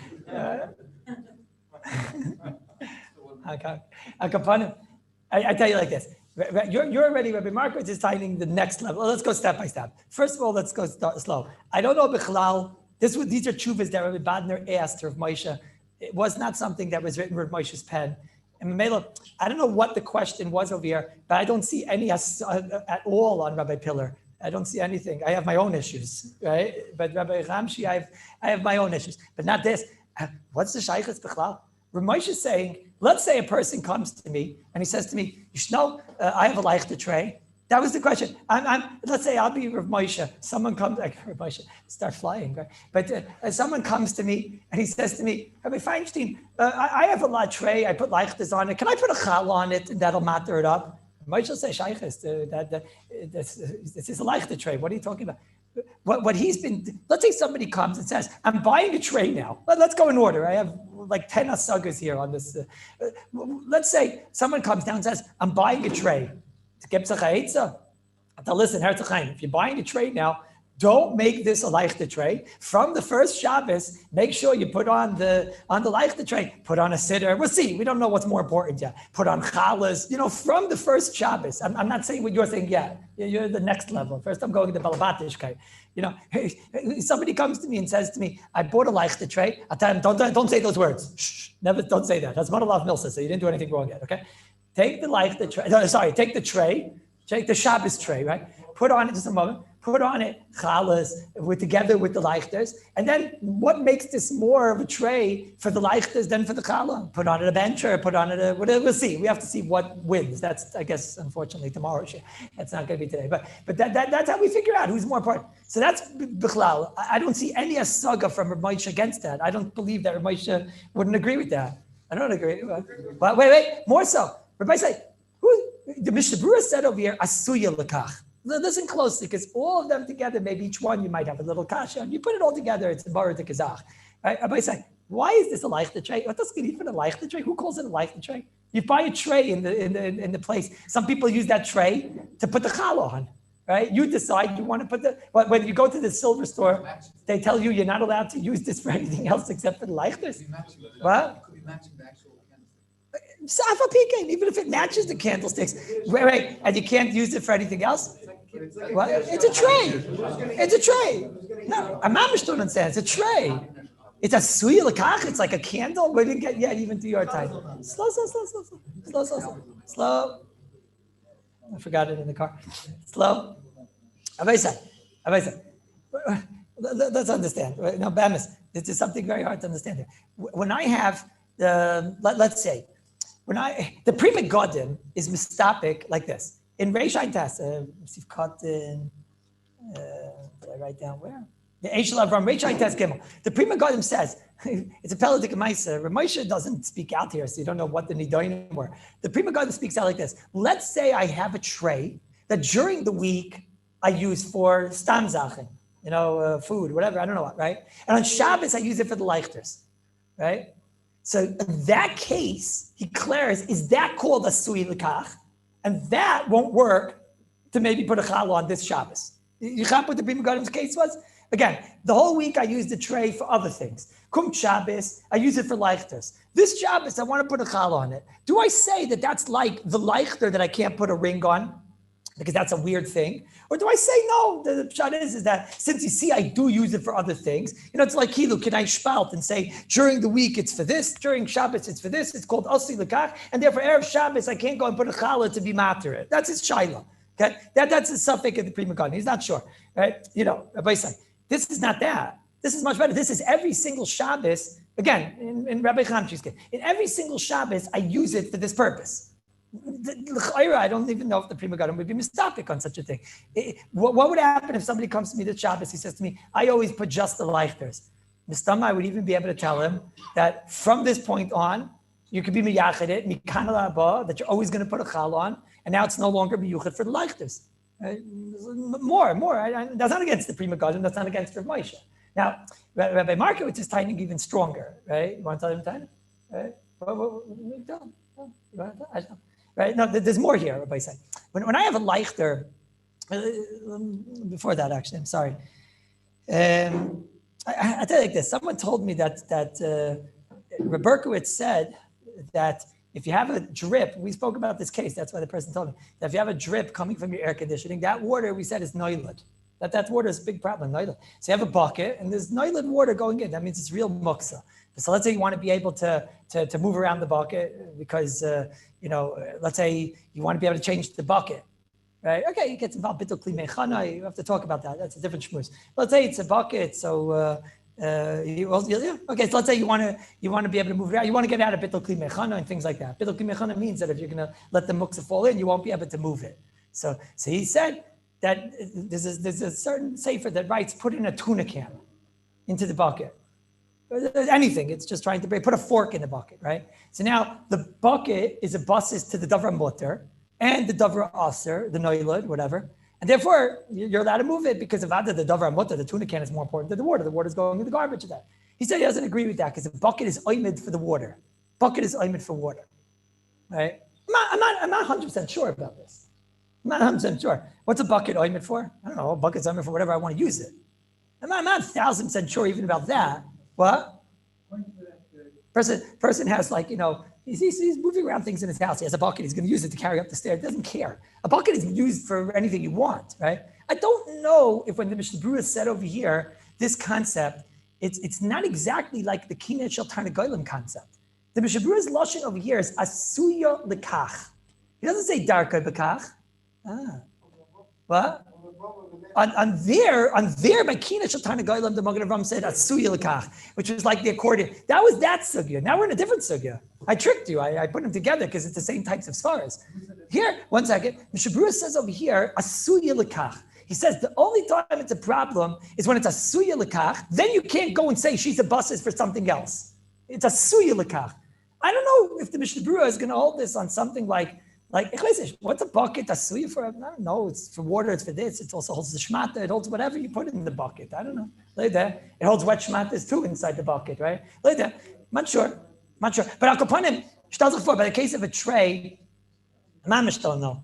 I tell you like this. You're already, Rabbi Markovitz is finding the next level. Let's go step by step. First of all, let's go slow. I don't know Bichlal. These are tshuvas that Rabbi Badner asked Rav Moshe. It was not something that was written with Moshe's pen. And Mamela, I don't know what the question was over here, but I don't see any at all on Rabbi Pillar. I don't see anything. I have my own issues, right? But Rabbi Ramshi, I have my own issues, but not this. What's the shaykhus bichlal? Rav Moshe is saying, let's say a person comes to me and he says to me, I have a leichter tray. That was the question. Let's say I'll be Rav Moshe. Someone comes, like Rav Moshe, start flying, right? But someone comes to me and he says to me, Rabbi Feinstein, I have a lot tray. I put leichters on it. Can I put a challah on it and that'll matter it up? Moshe will say, Shaykhis, this is a leichter tray. What are you talking about? What he's been, let's say somebody comes and says, I'm buying a tray now. Let's go in order. I have like 10 asagas here on this. Let's say someone comes down and says, I'm buying a tray. Now listen, if you're buying a tray now, don't make this a leichter tray. From the first Shabbos, make sure you put on the leichter tray, put on a sitter. We'll see. We don't know what's more important yet. Put on challahs. From the first Shabbos. I'm not saying what you're saying yet. You're the next level. First, I'm going to Balabatishkai. Somebody comes to me and says to me, I bought a leichter tray. I tell him, don't say those words. Shh, never, don't say that. That's not a lot of milsa, so you didn't do anything wrong yet, okay? Take the leichter tray. Take the tray. Take the Shabbos tray, right? Put on it just a moment. Put on it challahs together with the leichters. And then what makes this more of a tray for the leichters than for the challah? Put on it a bencher, put on it we'll see. We have to see what wins. That's, I guess, unfortunately, tomorrow. That's not going to be today. But that's how we figure out who's more important. So that's bichlal. I don't see any asaga from Rav Moshe against that. I don't believe that Rav Moshe wouldn't agree with that. I don't agree. But wait, more so. Rabbi say, the Mishabura said over here, asuya lekach. Listen closely, because all of them together, maybe each one you might have a little kasha, and you put it all together, it's a bar to kazach. Right? Rabbi say, why is this a leichter tray? What does it even a leichter tray? Who calls it a leichter tray? You buy a tray in the place. Some people use that tray to put the challah on, right? You decide you want to put when you go to the silver store, they tell you you're not allowed to use this for anything else except for the leichters. What? Could be matching the actual candlestick. Safa pecan, even if it matches the candlesticks. Wait, and you can't use it for anything else? What? It's a tray. It's a tray. No, a mamish don't understand. It's a tray. It's a suya l'kach. It's like a candle. We didn't get yet even to your time. Slow. I forgot it in the car. Slow. Abaisa. Let's understand. No, Bamis. This is something very hard to understand here. When I have let's say, the Prima Godim is mistapik like this. In Reish Ayin Tes, Sif Cotton, did I write down where? The Eichel Avram, Reish Ayin Tes Gimel. The Prima Godim says, it's a Peladik Maisa. Ramosha doesn't speak out here, so you don't know what the Nidoinim were. The Prima Godim speaks out like this. Let's say I have a tray that during the week I use for stam zachin, food, whatever, I don't know what, right? And on Shabbos I use it for the leichters, right? So in that case, he declares, is that called a sui l'kach? And that won't work to maybe put a challah on this Shabbos. You can't put the Prima Godim's case was? Again, the whole week I use the tray for other things. Kum Shabbos, I use it for leichters. This Shabbos, I want to put a challah on it. Do I say that that's like the leichter that I can't put a ring on? Because that's a weird thing. Or do I say, no, the shot is that since you see I do use it for other things, it's like Kilu, can I spalt and say, during the week it's for this, during Shabbos it's for this, it's called Asi L'kach, and therefore Erev Shabbos I can't go and put a challah to be matter it. That's his shaila. Okay? That's the suffix of the Prima Godim. He's not sure. Right? Rabbi said, this is not that. This is much better. This is every single Shabbos, again, in Rabbi Chamchi's case, in every single Shabbos I use it for this purpose. I don't even know if the Prima Godim would be mistapik on such a thing. What would happen if somebody comes to me this Shabbos? He says to me, I always put just the leichters. Mistama, I would even be able to tell him that from this point on, you could be miyachid it, mikana la'aba, that you're always going to put a chal on, and now it's no longer miyuchid for the leichters. More. That's not against the Prima Godim, that's not against Rav Moshe. Now, Rabbi Markowitz is timing even stronger, right? You want to tell him timing? Right? Right? No, there's more here, Rabbi said. When I have a leichter, before that actually, I'm sorry. I tell you like this. Someone told me that Rabbi Berkowitz said that if you have a drip, we spoke about this case, that's why the person told me, that if you have a drip coming from your air conditioning, that water we said is noilad. That water is a big problem, noilad. So you have a bucket and there's noilad water going in. That means it's real muktzah. So let's say you want to be able to move around the bucket because, let's say you want to be able to change the bucket, right? Okay, it gets involved, bitul kli mechana, you have to talk about that. That's a different shmuz. Let's say it's a bucket, so, okay, so let's say you want to be able to move around. You want to get out of bitul kli mechana and things like that. Bitul kli mechana means that if you're going to let the muktzah fall in, you won't be able to move it. So he said that there's a certain sefer that writes, put in a tuna can into the bucket. Anything, it's just trying to put a fork in the bucket, right? So now the bucket is a basis to the davar mutter and the davar aser, the noilud, whatever. And therefore, you're allowed to move it because of the davar mutter, the tuna can is more important than the water. The water is going in the garbage of that. He said he doesn't agree with that because the bucket is oimid for the water. Bucket is oimid for water, right? I'm not 100% sure about this. I'm not 100% sure. What's a bucket oimid for? I don't know. A bucket's oimid for whatever I want to use it. I'm not 1,000% sure even about that. What? Person has he's moving around things in his house. He has a bucket. He's going to use it to carry up the stairs. He doesn't care. A bucket is used for anything you want, right? I don't know if when the Mishnah Berurah said over here, this concept, it's not exactly like the Kineh Shel Tarnei Golim concept. The Mishnah Berurah's lashon over here is asuya lekach. He doesn't say darka bekach. What? On there by Kineh Shel Tarnei Golim, the Magen Avraham said asuya lekach, which was like the accordion. That was that sugya. Now we're in a different sugya. I tricked you. I put them together because it's the same types of svaras. Here, one second. Mishnah Berurah says over here asuya lekach. He says the only time it's a problem is when it's asuya lekach. Then you can't go and say she's a basis for something else. It's asuya lekach. I don't know if the Mishnah Berurah is going to hold this on something like what's a bucket asuya for? I don't know. It's for water. It's for this. It also holds the shmata. It holds whatever you put in the bucket. I don't know. Like that. It holds wet shmatas too inside the bucket, right? Like that. Not sure. But Al Kapanim, Stel zich voor, by the case of a tray, mamish don't know.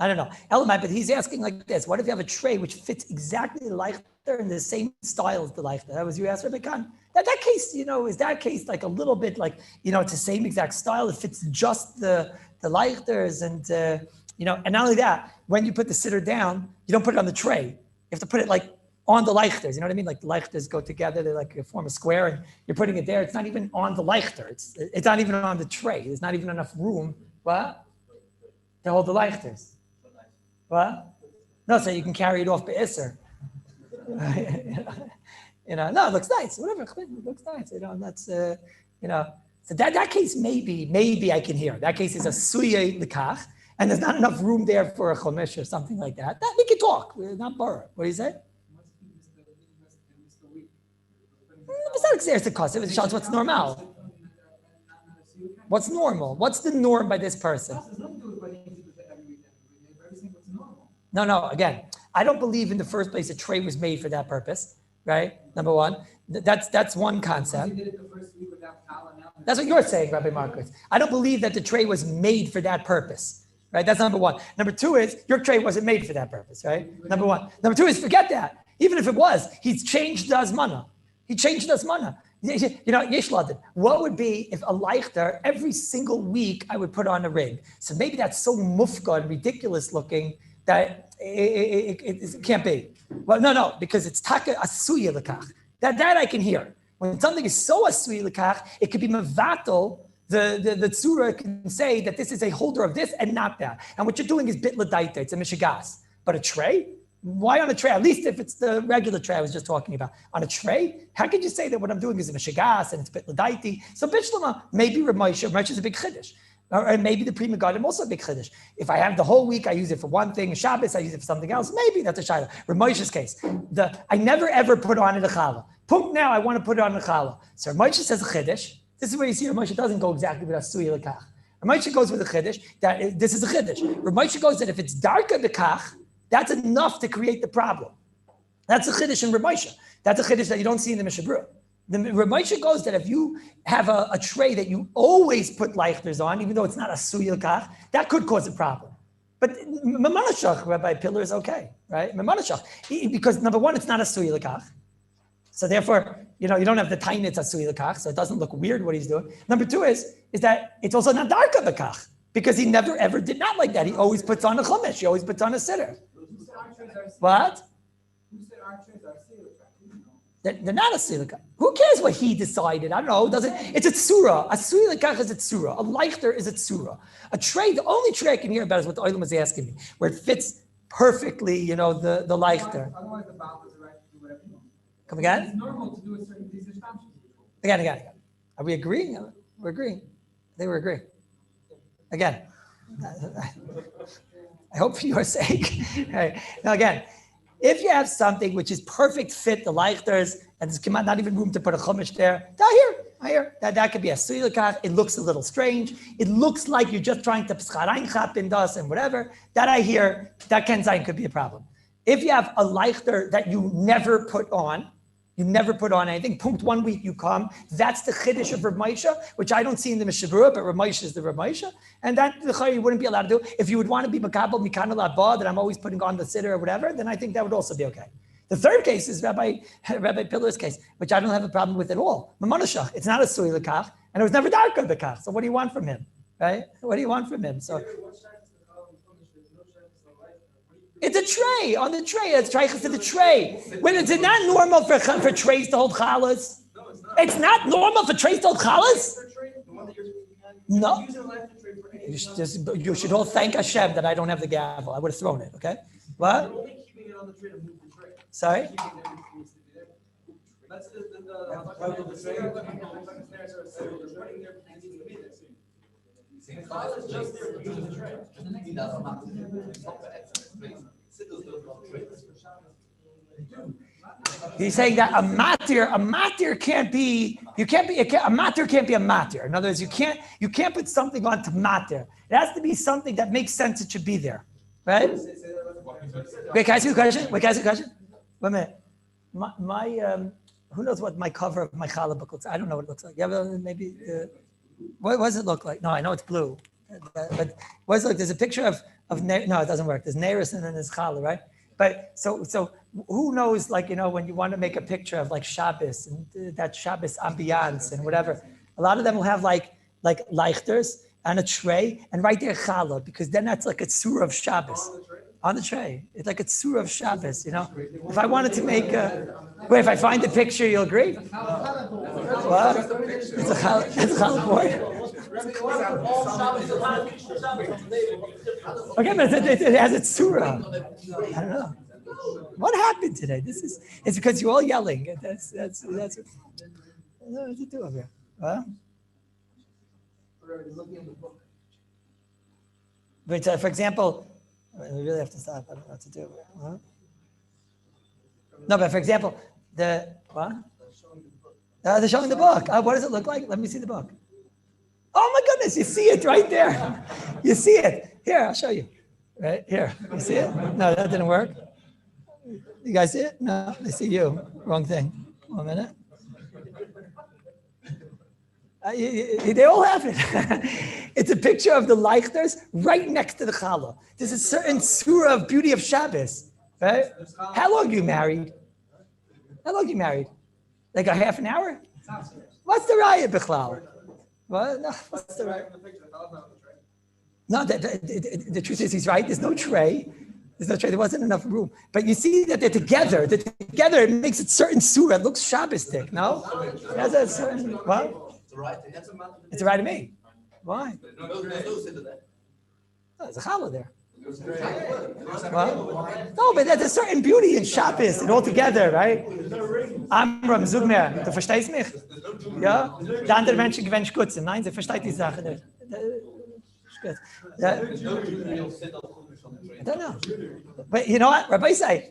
I don't know. Elamai, but he's asking like this. What if you have a tray which fits exactly the leichter in the same style as the leichter? That was you asked Rabbi Khan. That case, is that case like a little bit like, it's the same exact style. It fits just the leichters and, and not only that, when you put the sitter down, you don't put it on the tray. You have to put it like on the leichters. You know what I mean? Like the leichters go together. They like form a square and you're putting it there. It's not even on the leichter. It's not even on the tray. There's not even enough room. What? To hold the leichters. What? No, so you can carry it off be'isr. No, it looks nice. Whatever, it looks nice. That's So that case maybe I can hear. That case is a suya lekach, and there's not enough room there for a chomesh or something like that. That we can talk. We're not borrowed. What do you say? It's not exercise the cost. It was what's normal. What's normal? What's the norm by this person? No, again, I don't believe in the first place a tray was made for that purpose, right? Number one, that's one concept. That's what you're saying, Rabbi Marcus. I don't believe that the tray was made for that purpose, right? That's number one. Number two is your tray wasn't made for that purpose, right? Number one. Number two is forget that. Even if it was, he's changed the Zman. He changed the Zman. Yeshladin. What would be if a leichter every single week I would put on a ring? So maybe that's so mufka and ridiculous looking that it can't be. Well, no, because it's taka asuya lekach. That I can hear. When something is so asuya lekach, it could be mevatel. The tzura can say that this is a holder of this and not that. And what you're doing is bit l'daita. It's a mishigas. But a tray? Why on a tray? At least if it's the regular tray I was just talking about. On a tray, how could you say that what I'm doing is a mishigas and it's bit l'daiti? So bishlama, maybe Rav Moshe is a big chiddush. Or maybe the Pri Megadim also a big chiddush. If I have the whole week, I use it for one thing. Shabbos, I use it for something else. Maybe that's a shayla. Rav Moshe's case, I never ever put on it a challah. Punkt now, I want to put it on a challah. So Rav Moshe says a chiddush. This is where you see Rav Moshe doesn't go exactly with asuya lekach. Rav Moshe goes with a chiddush that this is a chiddush. Rav Moshe goes that if it's darker bekach, that's enough to create the problem. That's a chiddush in Rav Moshe. That's a chiddush that you don't see in the Mishnah Berurah. The Rav Moshe goes that if you have a tray that you always put leichters on, even though it's not a suya lekach, that could cause a problem. But memanashach, Rabbi Pillar is okay, right? Memanashach, because number one, it's not a suya lekach, so therefore, you don't have the tiny it's a suya lekach, so it doesn't look weird what he's doing. Number two is that it's also not darka bekach, because he never ever did not like that. He always puts on a chumash. He always puts on a sitter. What? They're not a silika. Who cares what he decided? I don't know. It's a tsura. A suya lekach is a tsura. A leichter is a tsura. A tray, the only tray I can hear about is what the oilam was asking me, where it fits perfectly, the leichter. Otherwise, the Baal is right to do whatever you want. Come again? It's normal to do a certain piece of stamps. Again. Are we agreeing? We're agreeing. They were agreeing. Again. I hope for your sake. Right. Now again, if you have something which is perfect fit, the leichters, and there's not even room to put a chumash there, I hear. That could be a suya lekach. It looks a little strange. It looks like you're just trying to pscharain chap in das and whatever. That I hear, that ken zayin could be a problem. If you have a leichter that you never put on anything, punkt 1 week you come, that's the chiddush of Rav Moshe, which I don't see in the Mishnah Berurah, but Rav Moshe is the Rav Moshe, and that you wouldn't be allowed to do. If you would want to be makabel mikan alabah, that I'm always putting on the sitter or whatever, then I think that would also be okay. The third case is Rabbi Pillar's case, which I don't have a problem with at all. Mamanashach, it's not a suya lekach, and it was never darka bekach. So what do you want from him, right? What do you want from him? So it's a tray on the tray. It's traychas to the tray. When is it not normal for trays to hold challahs? No, it's not. It's not normal for trays to hold challahs? No. You should all thank Hashem that I don't have the gavel. I would have thrown it. Okay. What? Sorry. He's saying that a matir can't be a matir. In other words, you can't put something onto matir. It has to be something that makes sense. It should be there, right? Wait, can I ask you a question? Wait a minute. My who knows what my cover of my challah book looks like? I don't know what it looks like. You have maybe What does it look like? No, I know it's blue. But what does it look? There's a picture of no, it doesn't work. There's Neris and then there's Challah, right? But so who knows, like, when you want to make a picture of like Shabbos and that Shabbos ambiance and whatever, a lot of them will have like leichters and a tray and right there Challah, because then that's like a tzura of Shabbos. On the tray. It's like a tzura of Shabbos, If I wanted to make wait, if I find the picture, you'll agree? What? It's a Challah board. Okay, but it has a tzura. I don't know. What happened today? It's because you're all yelling. That's what you do over here. Huh? But for example, we really have to stop. I don't know what to do. Huh? No, but for example, what? They're showing the book. What does it look like? Let me see the book. Oh my goodness, you see it right there. You see it. Here, I'll show you. Right here. You see it? No, that didn't work. You guys see it? No, I see you. Wrong thing. 1 minute. They all have it. It's a picture of the leichters right next to the challah. There's a certain surah of beauty of Shabbos, right? How long are you married? Like a half an hour? What's the raya, Bichlal? What? No, what's the raya? No, the truth is he's right. There's no tray. There wasn't enough room. But you see that they're together. It makes it certain surah. It looks Shabbos-tic, no? That's a certain, what? It's a right to me. Why? There's a challah there. What? No, but there's a certain beauty in Shabbos and all together, right? Amram, sag mir, du verstehst mich? Ja? Die anderen Menschen gewöhnen Schutzen. Nein, sie versteht die Sache nicht. I don't know. But you know what? Rabbi say,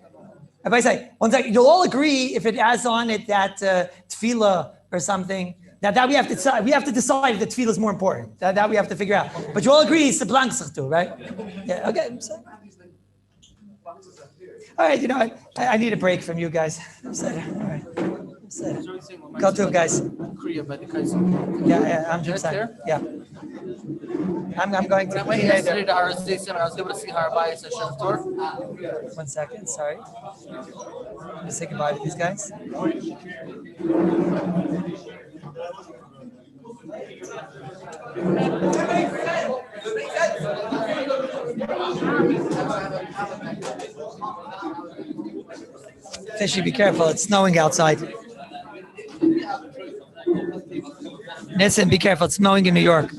you'll all agree if it has on it that tefillah or something. Now that we have to decide. We have to decide if the tefillah is more important. That we have to figure out. But you all agree it's the blank too, right? Yeah. Okay. So. All right. You know what? I need a break from you guys. I'm sorry. All right. Go to it, guys. Yeah. I'm just saying. Yeah. I'm going to. I went yesterday to our station. I was able to see how Rabbi is a chef tour. 1 second. Sorry. Let me say goodbye to these guys. Fishy, be careful. It's snowing outside. Listen, be careful. It's snowing in New York.